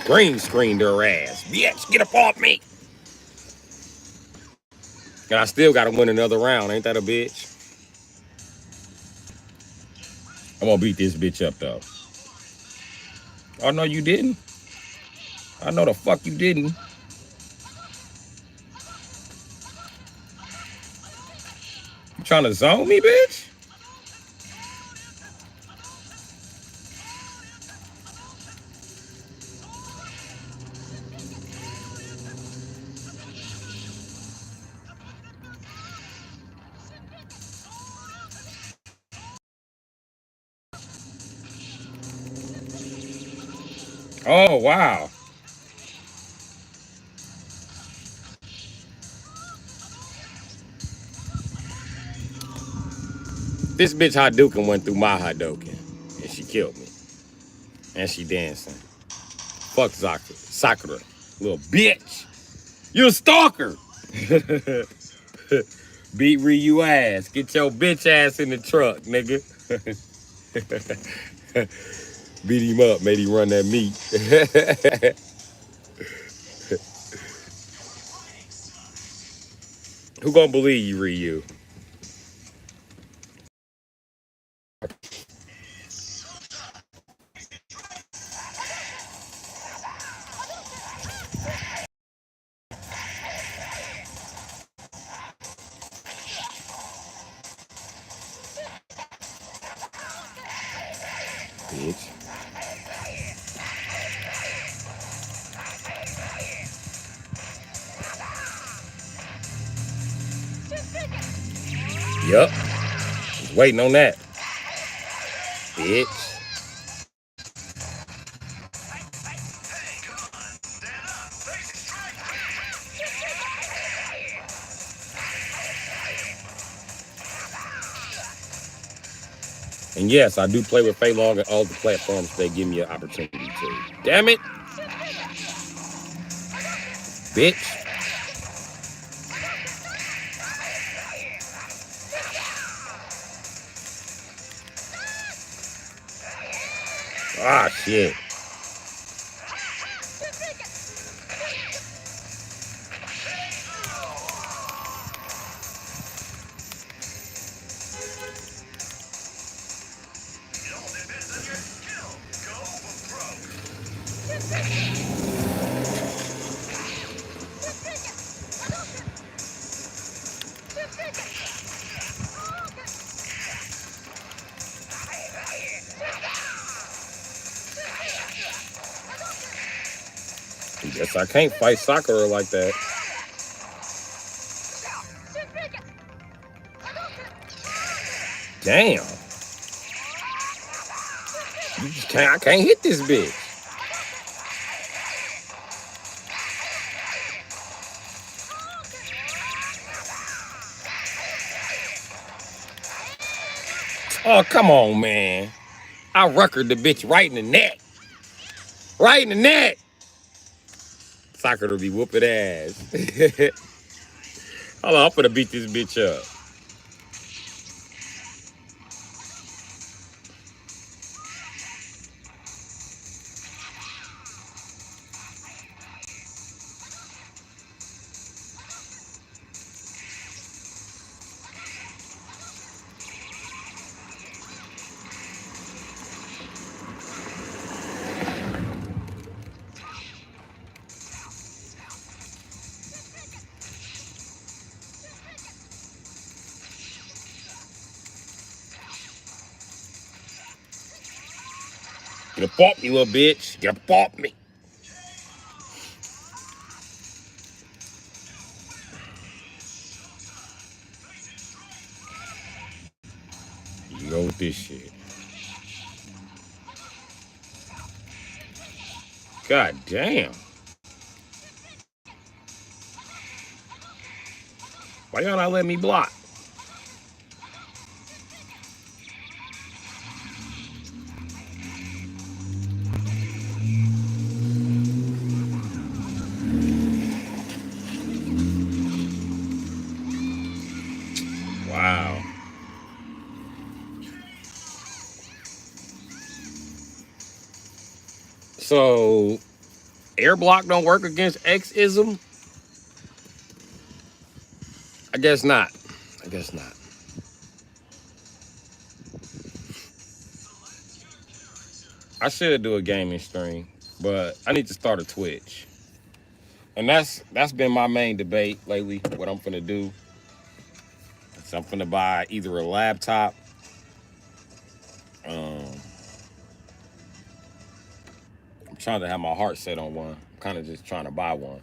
Green screened her ass. Bitch, get up off me. And I still gotta win another round. Ain't that a bitch? I'm gonna beat this bitch up though. Oh no, you didn't. I know the fuck you didn't. You trying to zone me, bitch? Oh wow. This bitch Hadouken went through my Hadouken. And she killed me. And she dancing. Fuck Sakura. Little bitch. You a stalker. Beat Ryu ass. Get your bitch ass in the truck, nigga. Beat him up, made him run that meat. Who gonna believe you, Ryu? Bitch. Yup. Was waiting on that. Bitch. And yes, I do play with Fei Long and all the platforms they give me an opportunity to. Damn it. Bitch. Ah, shit. Guess I can't fight Sakura like that. Damn. You just can't, I can't hit this bitch. Oh, come on, man. I ruckered the bitch right in the neck. Right in the neck. Soccer to be whooping ass. Hold on, I'm finna beat this bitch up. You pop me, little bitch. You pop me. You go with this shit. God damn. Why y'all not letting me block? Wow. So, air block don't work against X-ism? I guess not. I guess not. I should do a gaming stream, but I need to start a Twitch. And that's been my main debate lately, what I'm finna do. So I'm finna buy either a laptop, um, I'm trying to have my heart set on one. I'm kind of just trying to buy one.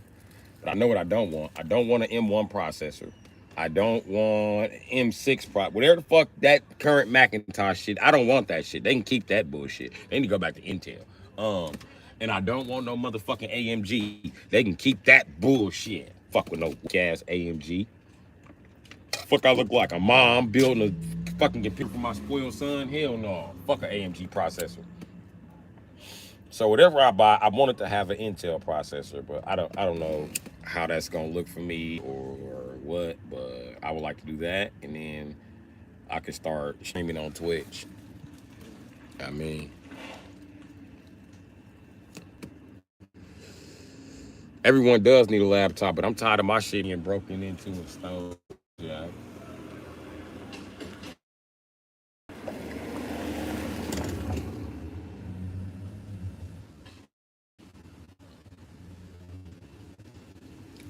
But I know what I don't want. I don't want an M1 processor. I don't want M6 whatever the fuck that current Macintosh shit. I don't want that shit. They can keep that bullshit. They need to go back to Intel. And I don't want no motherfucking AMG. They can keep that bullshit. Fuck with no ass AMG. Fuck, I look like a mom building a fucking computer for my spoiled son. Hell no. Fuck an AMG processor. So whatever I buy, I want it to have an Intel processor, but I don't know how that's gonna look for me or what, but I would like to do that, and then I can start streaming on Twitch. I mean, everyone does need a laptop, but I'm tired of my shit getting broken into and stolen. Yeah.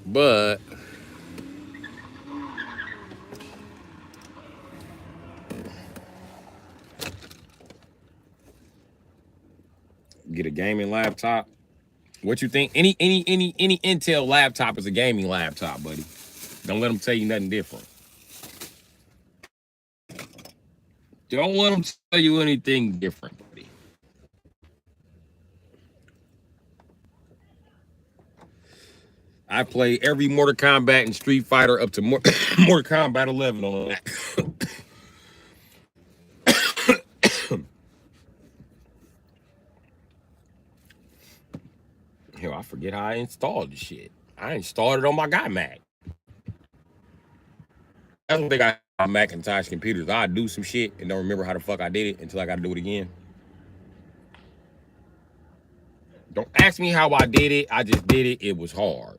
But get a gaming laptop. What you think? Any Intel laptop is a gaming laptop, buddy. Don't let them tell you nothing different. Don't let them tell you anything different, buddy. I play every Mortal Kombat and Street Fighter up to Mortal Kombat 11 on that. Hell, I forget how I installed the shit. I installed it on my guy Mac. That's one thing I on Macintosh computers. I do some shit and don't remember how the fuck I did it until I got to do it again. Don't ask me how I did it. I just did it. It was hard.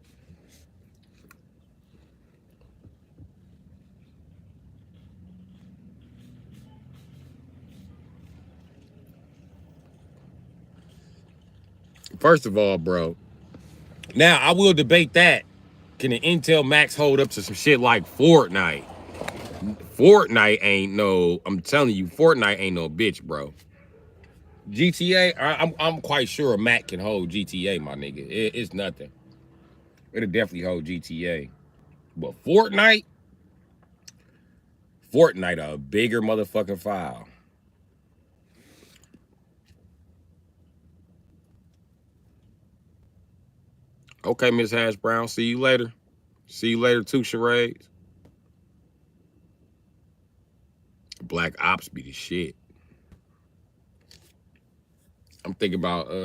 First of all, bro. Now, I will debate that. Can the Intel Max hold up to some shit like Fortnite? Fortnite ain't no, I'm telling you, Fortnite ain't no bitch, bro. GTA, I'm quite sure a Mac can hold GTA, my nigga. It's nothing. It'll definitely hold GTA. But Fortnite a bigger motherfucking file. Okay, Miss Hash Brown, see you later. See you later too, charades. Black Ops be the shit. I'm thinking about